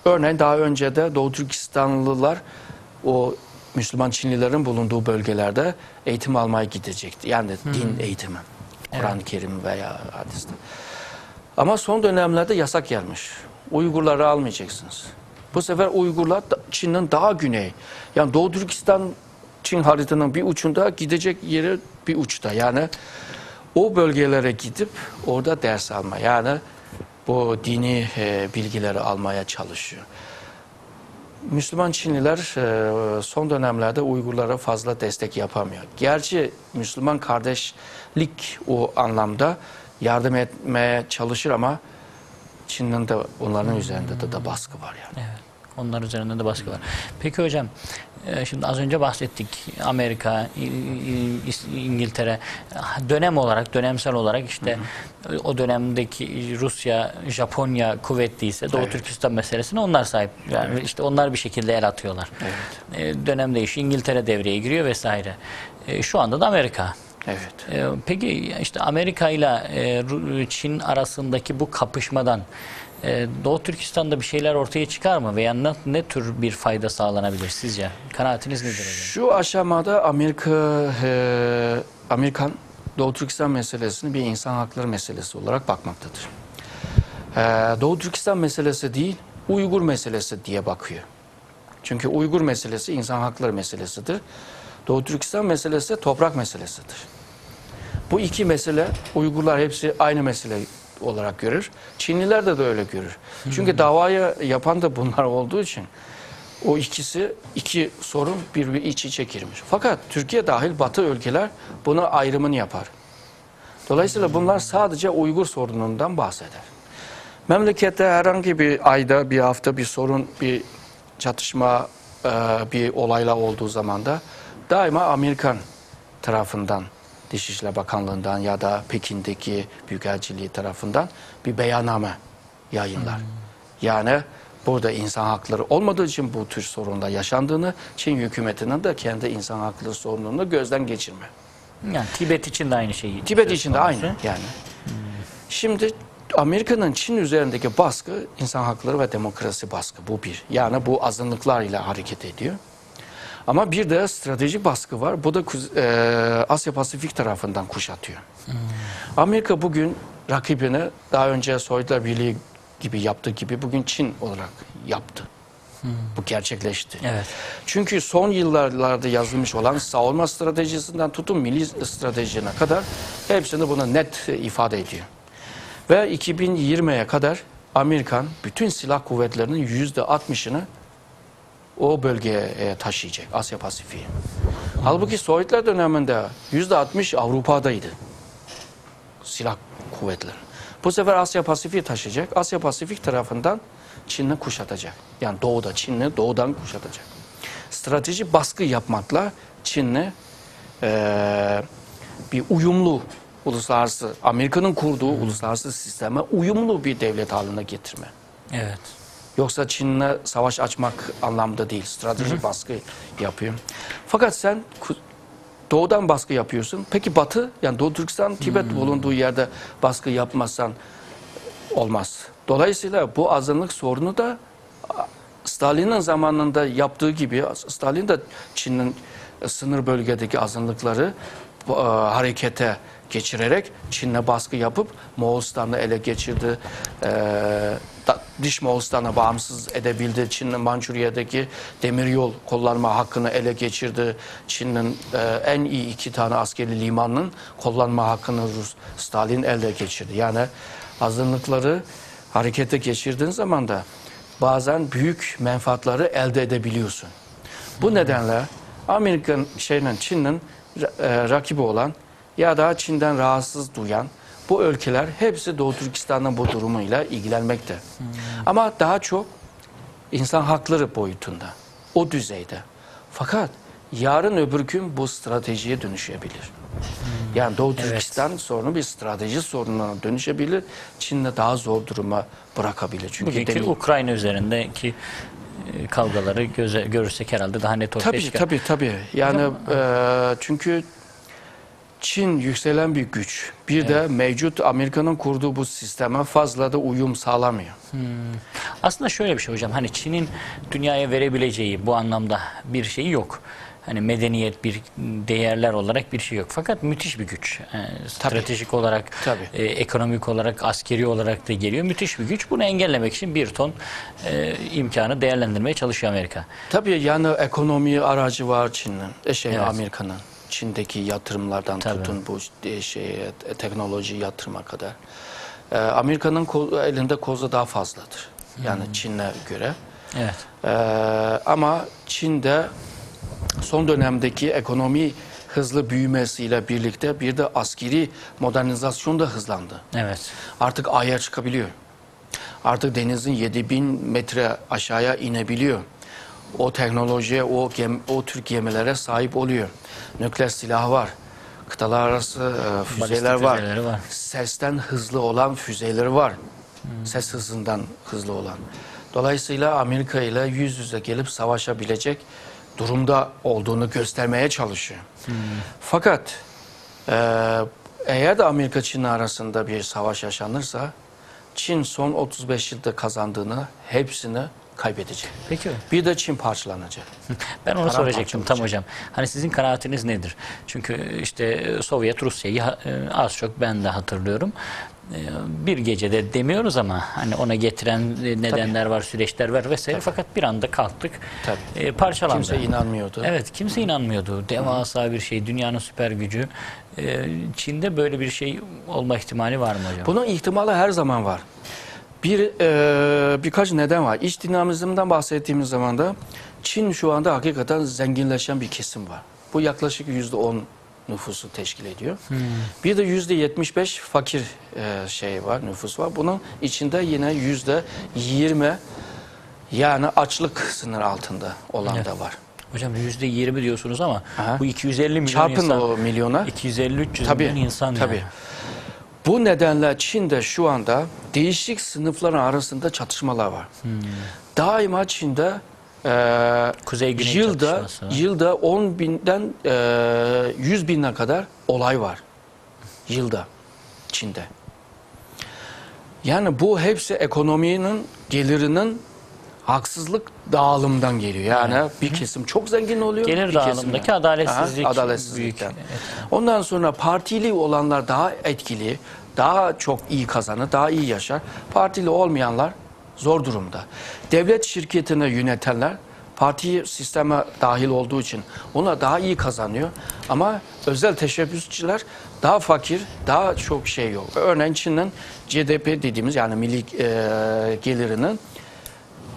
Örneğin daha önce de Doğu Türkistanlılar o Müslüman Çinlilerin bulunduğu bölgelerde eğitim almaya gidecekti. Yani din eğitimi. Kur'an-ı Kerim veya hadiste. Ama son dönemlerde yasak gelmiş. Uygurları almayacaksınız. Bu sefer Uygurlar Çin'in daha güney. Yani Doğu Türkistan Çin haritanın bir ucunda, gidecek yeri bir uçta. Yani o bölgelere gidip orada ders alma. Yani bu dini bilgileri almaya çalışıyor. Müslüman Çinliler son dönemlerde Uygurlara fazla destek yapamıyor. Gerçi Müslüman kardeşlik o anlamda yardım etmeye çalışır ama Çin'in de onların üzerinde de baskı var yani. Evet. Onlar üzerinde de baskı var. Peki hocam, şimdi az önce bahsettik. Amerika, İngiltere dönem olarak, dönemsel olarak işte o dönemdeki Rusya, Japonya kuvvetliyse Doğu Türkistan meselesine onlar sahip. Yani işte onlar bir şekilde el atıyorlar. Evet. Dönem değişiyor. İngiltere devreye giriyor vesaire. Şu anda da Amerika. Evet. Peki işte Amerika ile Çin arasındaki bu kapışmadan Doğu Türkistan'da bir şeyler ortaya çıkar mı veya ne tür bir fayda sağlanabilir sizce? Kanaatiniz nedir hocam? Şu aşamada Amerikan Doğu Türkistan meselesini bir insan hakları meselesi olarak bakmaktadır. Doğu Türkistan meselesi değil, Uygur meselesi diye bakıyor. Çünkü Uygur meselesi insan hakları meselesidir. Doğu Türkistan meselesi toprak meselesidir. Bu iki mesele Uygurlar hepsi aynı mesele olarak görür. Çinliler de öyle görür. Çünkü davayı yapan da bunlar olduğu için o iki sorun bir iç içe girmiş. Fakat Türkiye dahil Batı ülkeler buna ayrımını yapar. Dolayısıyla bunlar sadece Uygur sorunundan bahseder. Memlekette herhangi bir ayda, bir hafta bir sorun, bir çatışma, bir olayla olduğu zaman da daima Amerikan tarafından, Dışişleri Bakanlığı'ndan ya da Pekin'deki Büyükelçiliği tarafından bir beyanname yayınlar. Yani burada insan hakları olmadığı için bu tür sorunlar yaşandığını, Çin hükümetinin de kendi insan hakları sorununu gözden geçirme. Yani Tibet için de aynı şeyi. Tibet için de aynı yani. Şimdi Amerika'nın Çin üzerindeki baskı insan hakları ve demokrasi baskı, bu bir. Yani bu azınlıklar ile hareket ediyor. Ama bir de stratejik baskı var. Bu da Asya Pasifik tarafından kuşatıyor. Amerika bugün rakibini daha önce Sovyetler Birliği gibi yaptığı gibi bugün Çin olarak yaptı. Bu gerçekleşti. Evet. Çünkü son yıllarda yazılmış olan savunma stratejisinden tutun milli stratejine kadar hepsini buna net ifade ediyor. Ve 2020'ye kadar Amerikan bütün silah kuvvetlerinin %60'ını o bölgeye taşıyacak, Asya Pasifik'e. Halbuki Sovyetler döneminde %60 Avrupa'daydı silah kuvvetleri. Bu sefer Asya Pasifik'i taşıyacak. Asya Pasifik tarafından Çin'i kuşatacak. Yani doğuda Çin'i doğudan kuşatacak. Strateji baskı yapmakla Çin'i bir uyumlu uluslararası, Amerika'nın kurduğu uluslararası sisteme uyumlu bir devlet haline getirme. Evet. Yoksa Çin'le savaş açmak anlamda değil. Stratejik baskı yapıyor. Fakat sen doğudan baskı yapıyorsun. Peki batı, yani Doğu Türkistan, Tibet bulunduğu yerde baskı yapmazsan olmaz. Dolayısıyla bu azınlık sorunu da Stalin'in zamanında yaptığı gibi, Stalin de Çin'in sınır bölgedeki azınlıkları harekete geçirerek Çin'le baskı yapıp Moğolistan'ı ele geçirdi. Dış Moğolistan'a bağımsız edebildi. Çin'in Mançurya'daki demiryol kullanma hakkını ele geçirdi. Çin'in en iyi 2 tane askeri limanının kullanma hakkını Stalin elde geçirdi. Yani azınlıkları harekete geçirdiğin zaman da bazen büyük menfaatları elde edebiliyorsun. Bu nedenle Amerika'nın Çin'in rakibi olan ya da Çin'den rahatsız duyan bu ülkeler hepsi Doğu Türkistan'ın bu durumuyla ilgilenmekte. Ama daha çok insan hakları boyutunda, o düzeyde. Fakat yarın öbür gün bu stratejiye dönüşebilir. Yani Doğu Türkistan sorunu bir strateji sorununa dönüşebilir. Çin'le daha zor duruma bırakabilir. Çünkü bugünkü Ukrayna üzerindeki kavgaları görürsek herhalde daha net ortaya çıkar. Tabii. Yani çünkü Çin yükselen bir güç. Bir de mevcut Amerika'nın kurduğu bu sisteme fazla da uyum sağlamıyor. Aslında şöyle bir şey hocam, hani Çin'in dünyaya verebileceği bu anlamda bir şeyi yok. Hani medeniyet, bir değerler olarak bir şey yok. Fakat müthiş bir güç. Stratejik olarak, ekonomik olarak, askeri olarak da geliyor. Müthiş bir güç. Bunu engellemek için bir ton imkanı değerlendirmeye çalışıyor Amerika. Tabii yani ekonomi aracı var Çin'in, Amerika'nın. Çin'deki yatırımlardan tutun bu teknoloji yatırıma kadar. Amerika'nın elinde kozu daha fazladır. Yani Çin'e göre. Evet. Ama Çin'de son dönemdeki ekonomi hızlı büyümesiyle birlikte bir de askeri modernizasyon da hızlandı. Evet. Artık Ay'a çıkabiliyor. Artık denizin 7000 metre aşağıya inebiliyor. O teknolojiye, o tür gemilere sahip oluyor. Nükleer silahı var. Kıtalar arası füzeler var. Sesten hızlı olan füzeleri var. Ses hızından hızlı olan. Dolayısıyla Amerika ile yüz yüze gelip savaşabilecek durumda olduğunu göstermeye çalışıyor. Fakat eğer de Amerika Çin arasında bir savaş yaşanırsa Çin son 35 yılda kazandığını hepsini kaybedecek. Peki. Bir de Çin parçalanacak. Ben onu soracaktım tam hocam. Hani sizin kanaatiniz nedir? Çünkü işte Sovyet Rusya'yı az çok ben de hatırlıyorum. Bir gecede demiyoruz ama hani ona getiren nedenler var, süreçler var vesaire. Fakat bir anda kalktık, parçalandı. Kimse inanmıyordu. Evet, kimse inanmıyordu. Devasa bir şey, dünyanın süper gücü. Çin'de böyle bir şey olma ihtimali var mı hocam? Bunun ihtimali her zaman var. Birkaç neden var. İç dinamizmden bahsettiğimiz zaman da Çin şu anda hakikaten zenginleşen bir kesim var. Bu yaklaşık %10 nüfusu teşkil ediyor. Bir de %75 fakir nüfus var. Bunun içinde yine %20 yani açlık sınır altında olan da var. Hocam %20 diyorsunuz ama bu 250 milyon çarpın insan. O milyona. 250-300 milyon insan. Tabii. Yani. Bu nedenle Çin'de şu anda değişik sınıfların arasında çatışmalar var. Daima Çin'de yılda 10 binden 100 bine kadar olay var. Yılda Çin'de. Yani bu hepsi ekonominin gelirinin haksızlık dağılımdan geliyor. Yani bir kesim çok zengin oluyor. Gelir dağılımındaki adaletsizlik büyük. Evet. Ondan sonra partili olanlar daha etkili, daha çok iyi kazanır, daha iyi yaşar. Partili olmayanlar zor durumda. Devlet şirketini yönetenler parti sisteme dahil olduğu için ona daha iyi kazanıyor. Ama özel teşebbüsçüler daha fakir, daha çok şey yok. Örneğin Çin'in GDP dediğimiz yani milli gelirinin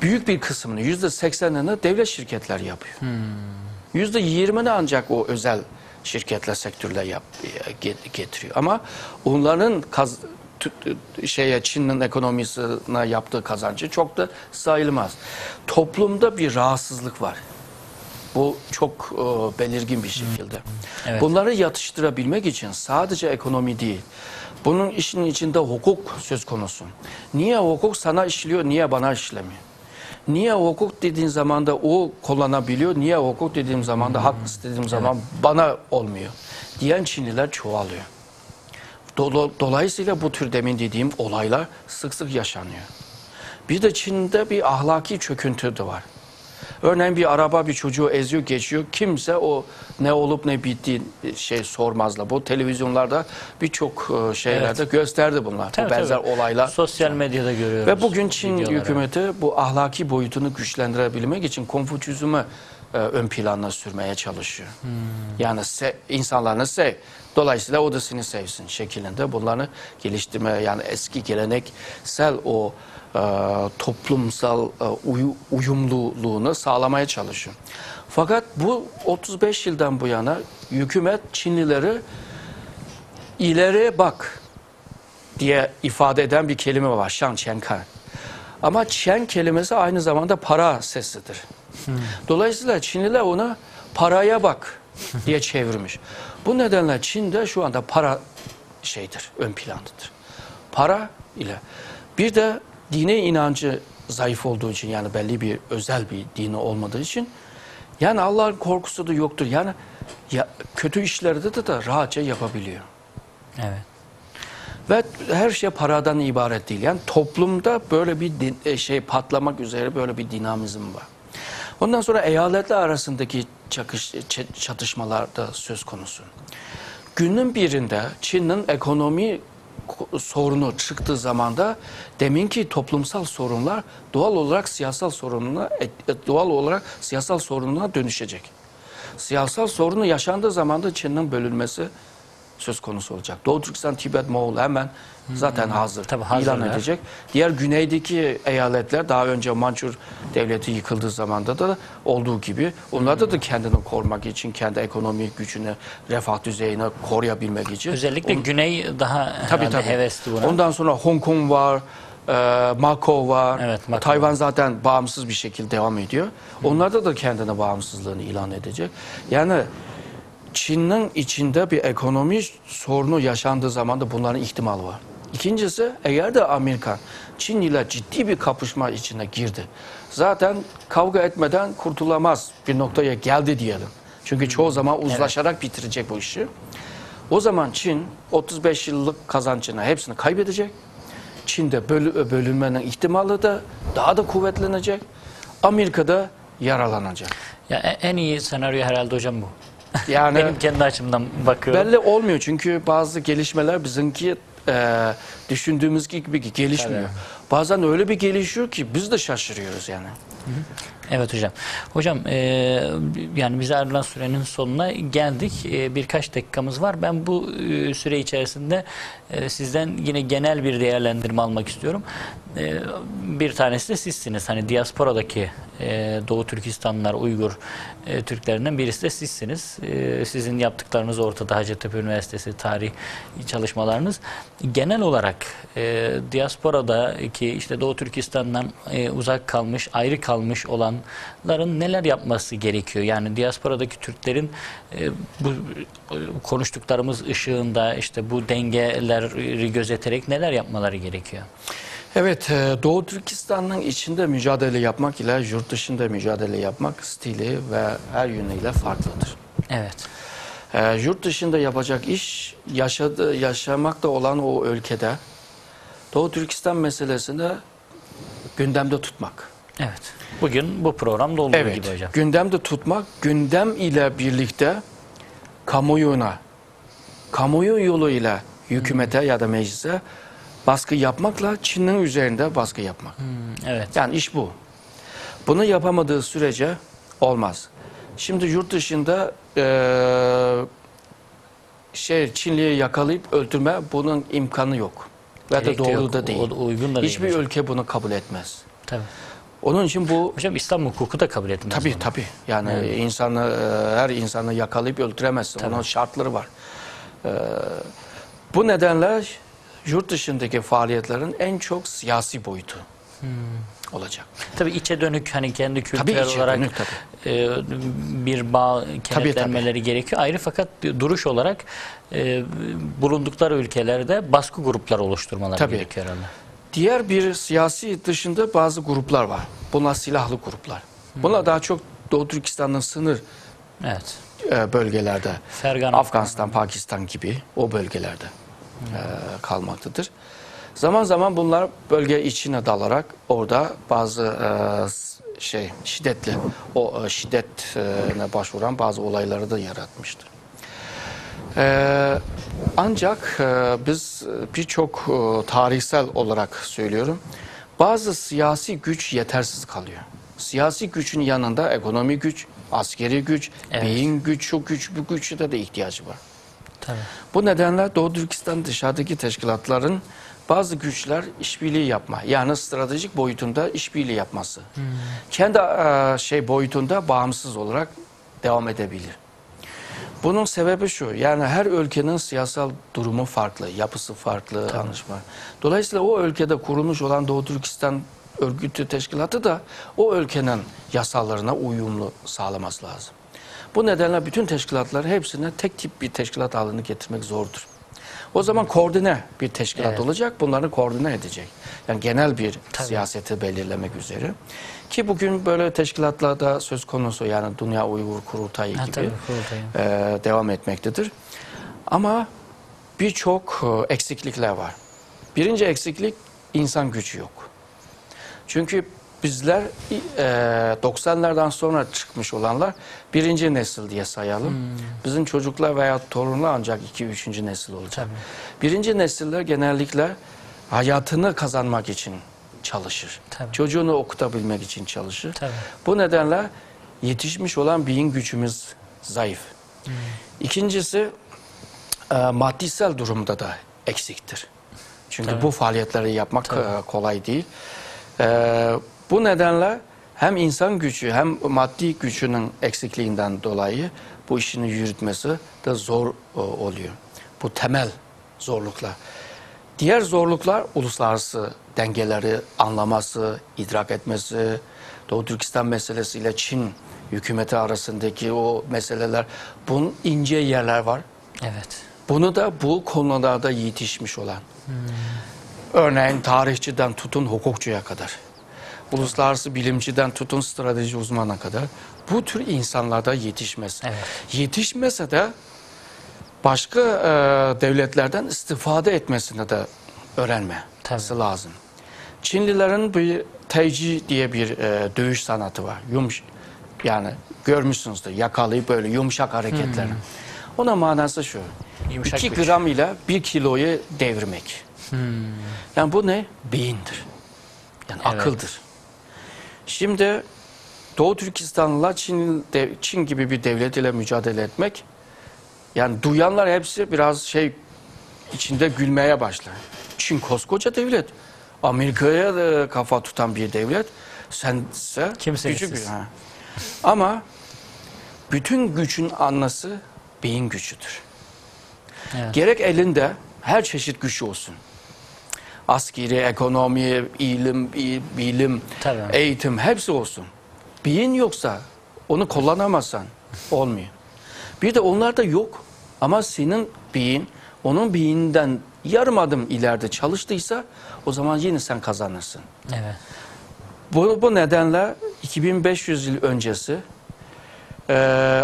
büyük bir kısmını, %80'ini devlet şirketler yapıyor. %20'ni ancak o özel şirketler, sektörler getiriyor. Ama onların Çin'in ekonomisine yaptığı kazancı çok da sayılmaz. Toplumda bir rahatsızlık var. Bu çok belirgin bir şekilde. Evet. Bunları yatıştırabilmek için sadece ekonomi değil, bunun işin içinde hukuk söz konusu. Niye hukuk sana işliyor, niye bana işlemiyor? Niye hukuk dediğin zaman da o kullanabiliyor, niye hukuk dediğim zaman da hak istediğim zaman bana olmuyor diyen Çinliler çoğalıyor. Dolayısıyla bu tür demin dediğim olaylar sık sık yaşanıyor. Bir de Çin'de bir ahlaki çöküntü de var. Örneğin bir araba bir çocuğu eziyor, geçiyor. Kimse o ne olup ne bittiği sormazlar. Bu televizyonlarda birçok şeylerde gösterdi bunlar. Tabii, benzer olaylar. Sosyal medyada görüyoruz. Ve bugün Çin hükümeti bu ahlaki boyutunu güçlendirebilmek için Konfüçyüzm'ü ön plana sürmeye çalışıyor. Yani insanlarını sev. Dolayısıyla o da seni sevsin şeklinde bunları geliştirme, yani eski geleneksel o toplumsal uyumluluğunu sağlamaya çalışıyor. Fakat bu 35 yıldan bu yana hükümet Çinlileri ileriye bak diye ifade eden bir kelime var. Shang Qiankan. Ama Qian kelimesi aynı zamanda para sesidir. Dolayısıyla Çinliler ona paraya bak diye çevirmiş. Bu nedenle Çin'de şu anda para ön plandadır. Para ile bir de dine inancı zayıf olduğu için, yani belli bir özel bir dini olmadığı için Yani Allah'ın korkusu da yoktur. Yani kötü işlerde de rahatça yapabiliyor. Evet. Ve her şey paradan ibaret değil. Yani toplumda böyle bir patlamak üzere böyle bir dinamizm var. Ondan sonra eyaletler arasındaki çatışmalar da söz konusu. Günün birinde Çin'in ekonomi sorunu çıktığı zamanda deminki toplumsal sorunlar doğal olarak siyasal sorununa dönüşecek. Siyasal sorunu yaşandığı zaman da Çin'in bölünmesi söz konusu olacak. Doğu Türkistan, Tibet, Moğol hemen zaten hazır. İlan edecek. Diğer güneydeki eyaletler daha önce Mançur devleti yıkıldığı zamanda da olduğu gibi onlarda da kendini korumak için, kendi ekonomik gücünü, refah düzeyini koruyabilmek için. Özellikle Güney daha hevesli buna. Ondan sonra Hong Kong var, Macao var. Evet, Macao. Tayvan zaten bağımsız bir şekilde devam ediyor. Onlarda da kendine bağımsızlığını ilan edecek. Yani Çin'in içinde bir ekonomi sorunu yaşandığı zaman da bunların ihtimali var. İkincisi, eğer de Amerika Çin ile ciddi bir kapışma içine girdi. Zaten kavga etmeden kurtulamaz bir noktaya geldi diyelim. Çünkü çoğu zaman uzlaşarak bitirecek bu işi. O zaman Çin 35 yıllık kazancını hepsini kaybedecek. Çin'de bölünmenin ihtimali de daha da kuvvetlenecek. Amerika'da yaralanacak. Ya en iyi senaryo herhalde hocam bu. Yani benim kendi açımdan bakıyorum. Belli olmuyor çünkü bazı gelişmeler bizimki düşündüğümüz gibi gelişmiyor. Tabii. Bazen öyle bir gelişiyor ki biz de şaşırıyoruz yani. Evet hocam. Hocam yani bize ayrılan sürenin sonuna geldik. Birkaç dakikamız var. Ben bu süre içerisinde sizden yine genel bir değerlendirme almak istiyorum. Bir tanesi de sizsiniz. Hani diasporadaki Doğu Türkistanlılar, Uygur Türklerinden birisi de sizsiniz. Sizin yaptıklarınız ortada. Hacettepe Üniversitesi tarih çalışmalarınız. Genel olarak diasporadaki işte Doğu Türkistan'dan uzak kalmış, ayrı kalmış olanların neler yapması gerekiyor? Yani diasporadaki Türklerin bu konuştuklarımız ışığında işte bu dengeleri gözeterek neler yapmaları gerekiyor? Evet, Doğu Türkistan'ın içinde mücadele yapmak ile yurt dışında mücadele yapmak stili ve her yönüyle farklıdır. Evet. Yurt dışında yapacak iş yaşamakta olan o ülkede Doğu Türkistan meselesini gündemde tutmak. Evet. Bugün bu programda olduğu gibi hocam. Gündemde tutmak, gündem ile birlikte kamuoyu yoluyla hükümete ya da meclise baskı yapmakla Çin'in üzerinde baskı yapmak. Evet. Yani iş bu. Bunu yapamadığı sürece olmaz. Şimdi yurt dışında Çinliyi yakalayıp öldürme bunun imkanı yok. Ve de doğru da değil. Uygun da değil. Hiçbir ülke bunu kabul etmez. Tabii. Onun için bu... Hocam İslam hukuku da kabul etmez. Tabii. Yani her insanı yakalayıp öldüremezsin. Tabii. Onun şartları var. Bu nedenle yurt dışındaki faaliyetlerin en çok siyasi boyutu olacak. Tabii içe dönük hani kendi kültürel olarak dönük, bir bağ kenetlenmeleri gerekiyor. Ayrı fakat duruş olarak bulundukları ülkelerde baskı grupları oluşturmaları gerekiyor herhalde. Diğer bir siyasi dışında bazı gruplar var. Bunlar silahlı gruplar. Bunlar daha çok Doğu Türkistan'ın sınır bölgelerde, Afganistan, Pakistan gibi o bölgelerde kalmaktadır. Zaman zaman bunlar bölge içine dalarak orada bazı şiddetine başvuran bazı olayları da yaratmıştır. Ancak biz birçok tarihsel olarak söylüyorum, bazı siyasi güç yetersiz kalıyor. Siyasi gücün yanında ekonomi güç, askeri güç, beyin güç, şu güç, bu güçte de ihtiyacı var. Tabii. Bu nedenle Doğu Türkistan dışarıdaki teşkilatların bazı güçler işbirliği yapma, yani stratejik boyutunda işbirliği yapması. Kendi boyutunda bağımsız olarak devam edebilir. Bunun sebebi şu, yani her ülkenin siyasal durumu farklı, yapısı farklı, anlaşma. Dolayısıyla o ülkede kurulmuş olan Doğu Türkistan örgütü teşkilatı da o ülkenin yasalarına uyumlu sağlaması lazım. Bu nedenle bütün teşkilatlar hepsine tek tip bir teşkilat halini getirmek zordur. O zaman koordine bir teşkilat olacak, bunları koordine edecek. Yani genel bir siyaseti belirlemek üzere. Ki bugün böyle teşkilatlarda söz konusu, yani Dünya Uygur Kurultayı gibi devam etmektedir. Ama birçok eksiklikler var. Birinci eksiklik, insan gücü yok. Çünkü bizler 90'lardan sonra çıkmış olanlar birinci nesil diye sayalım. Bizim çocuklar veya torunlar ancak 2-3. nesil olacak. Tabii. Birinci nesiller genellikle hayatını kazanmak için çalışır. Tabii. Çocuğunu okutabilmek için çalışır. Tabii. Bu nedenle yetişmiş olan beyin gücümüz zayıf. İkincisi, maddisel durumda da eksiktir. Çünkü bu faaliyetleri yapmak kolay değil. Bu nedenle hem insan gücü hem maddi gücünün eksikliğinden dolayı bu işini yürütmesi de zor oluyor. Bu temel zorluklar. Diğer zorluklar uluslararası dengeleri anlaması, idrak etmesi, Doğu Türkistan meselesiyle Çin hükümeti arasındaki o meseleler, bunun ince yerler var. Evet. Bunu da bu konularda yetişmiş olan. Örneğin tarihçiden tutun hukukçuya kadar, uluslararası bilimciden tutun strateji uzmanına kadar bu tür insanlarda yetişmez. Evet. Yetişmese de başka devletlerden istifade etmesini de öğrenmesi lazım. Çinlilerin bir teyci diye bir dövüş sanatı var. Yani görmüşsünüzdür, yakalayıp böyle yumuşak hareketlerini. Ona manası şu: Yumuşak 2 güç. gram ile 1 kiloyu devirmek. Yani bu ne? Beyindir. Yani akıldır. Şimdi Doğu Türkistan'la Çin gibi bir devlet ile mücadele etmek, yani duyanlar hepsi biraz içinde gülmeye başlar. Çin koskoca devlet. Amerika'ya da kafa tutan bir devlet. Sense küçük bir. Ama bütün gücün anası beyin gücüdür. Evet. Gerek elinde her çeşit güç olsun. Askeri, ekonomi, bilim, eğitim hepsi olsun. Beyin yoksa onu kullanamazsan olmuyor. Bir de onlar da yok. Ama senin beyin onun beyninden yarım adım ileride çalıştıysa o zaman yine sen kazanırsın. Evet. Bu nedenle 2500 yıl öncesi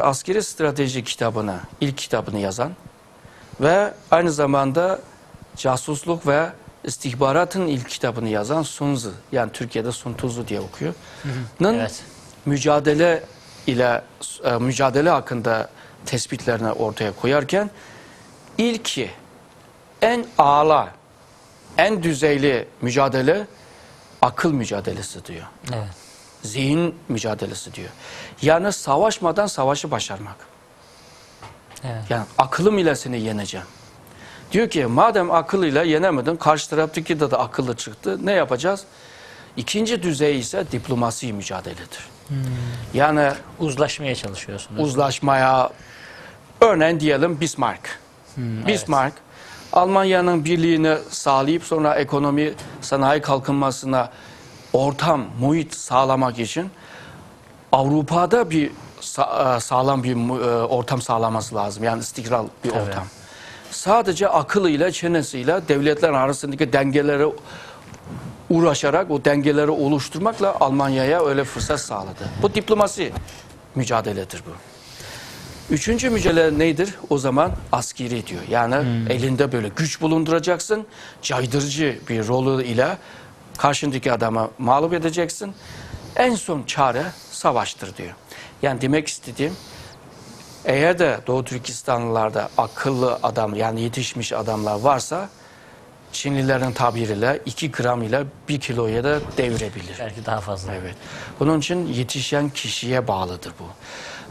askeri strateji kitabını, ilk kitabını yazan ve aynı zamanda casusluk ve istihbaratın ilk kitabını yazan Sun Tzu, yani Türkiye'de Sun Tzu diye okuyor. Mücadele hakkında tespitlerini ortaya koyarken ilki, en âlâ, en düzeyli mücadele akıl mücadelesi diyor. Evet. Zihin mücadelesi diyor. Yani savaşmadan savaşı başarmak. Evet. Yani akılım ile seni yeneceğim. Diyor ki madem akıllıyla yenemedin, karşı taraftaki de akıllı çıktı, ne yapacağız? İkinci düzey ise diplomasi mücadeledir. Yani uzlaşmaya çalışıyorsunuz. Uzlaşmaya, örneğin diyelim Bismarck. Bismarck, Almanya'nın birliğini sağlayıp sonra ekonomi, sanayi kalkınmasına ortam, muhit sağlamak için Avrupa'da bir sağlam bir ortam sağlaması lazım. Yani istikrar bir ortam. Sadece akılıyla, çenesiyle devletler arasındaki dengeleri uğraşarak o dengeleri oluşturmakla Almanya'ya öyle fırsat sağladı. Bu diplomasi mücadeledir bu. Üçüncü mücadele nedir? O zaman askeri diyor. Yani elinde böyle güç bulunduracaksın. Caydırıcı bir rolü ile karşındaki adamı mağlup edeceksin. En son çare savaştır diyor. Yani demek istediğim, eğer de Doğu Türkistanlılarda akıllı adam, yani yetişmiş adamlar varsa Çinlilerin tabiriyle 2 gram ile 1 kiloya da devirebilir. Belki daha fazla. Evet. Bunun için yetişen kişiye bağlıdır bu.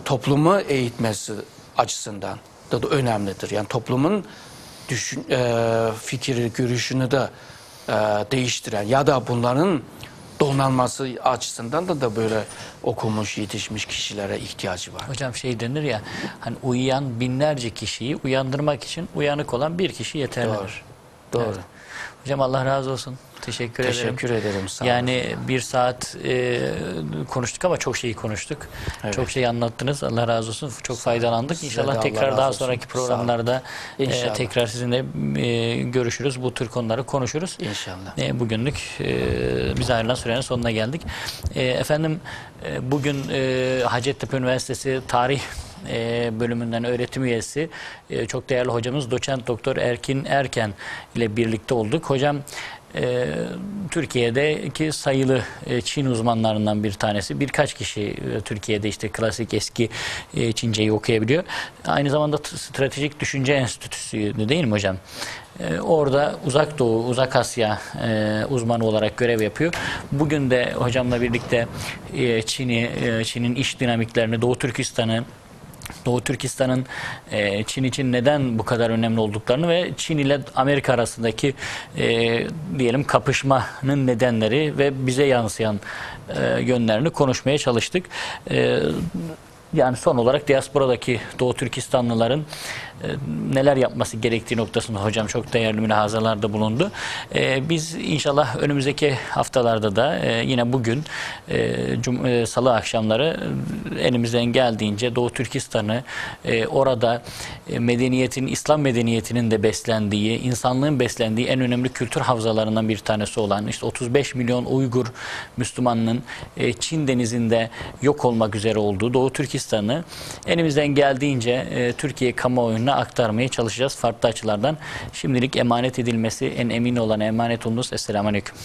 Toplumu eğitmesi açısından da önemlidir. Yani toplumun fikri, görüşünü de değiştiren ya da bunların donanması açısından da böyle okumuş, yetişmiş kişilere ihtiyacı var. Hocam denir ya, hani uyuyan binlerce kişiyi uyandırmak için uyanık olan bir kişi yeterlidir. Doğru. Evet. Hocam Allah razı olsun. Teşekkür ederim. Teşekkür ederim. Sağ olun. Yani bir saat konuştuk ama çok şeyi konuştuk. Evet. Çok şey anlattınız. Allah razı olsun. Çok faydalandık. Size de İnşallah Allah tekrar razı daha olsun. sonraki Sağ programlarda olun. İnşallah. tekrar sizinle görüşürüz. Bu tür konuları konuşuruz. İnşallah. Bugünlük bize ayrılan sürenin sonuna geldik. Efendim bugün Hacettepe Üniversitesi Tarih bölümünden öğretim üyesi çok değerli hocamız Doçent Doktor Erkin Erken ile birlikte olduk. Hocam Türkiye'deki sayılı Çin uzmanlarından bir tanesi. Birkaç kişi Türkiye'de işte klasik eski Çince'yi okuyabiliyor. Aynı zamanda Stratejik Düşünce Enstitüsü değil mi hocam? Orada Uzak Doğu, Uzak Asya uzmanı olarak görev yapıyor. Bugün de hocamla birlikte Çin'in iş dinamiklerini, Doğu Türkistan'ın Çin için neden bu kadar önemli olduklarını ve Çin ile Amerika arasındaki diyelim kapışmanın nedenleri ve bize yansıyan yönlerini konuşmaya çalıştık. Yani son olarak diasporadaki Doğu Türkistanlıların neler yapması gerektiği noktasında hocam çok değerli mülahazalarda bulundu. Biz inşallah önümüzdeki haftalarda da yine bugün salı akşamları elimizden geldiğince Doğu Türkistan'ı orada İslam medeniyetinin de beslendiği, insanlığın beslendiği en önemli kültür havzalarından bir tanesi olan işte 35 milyon Uygur Müslümanının Çin denizinde yok olmak üzere olduğu Doğu Türkistan'ı elimizden geldiğince Türkiye kamuoyuna aktarmaya çalışacağız farklı açılardan. Şimdilik emanet edilmesi en emin olan emanet olunuz. Esselamu Aleyküm.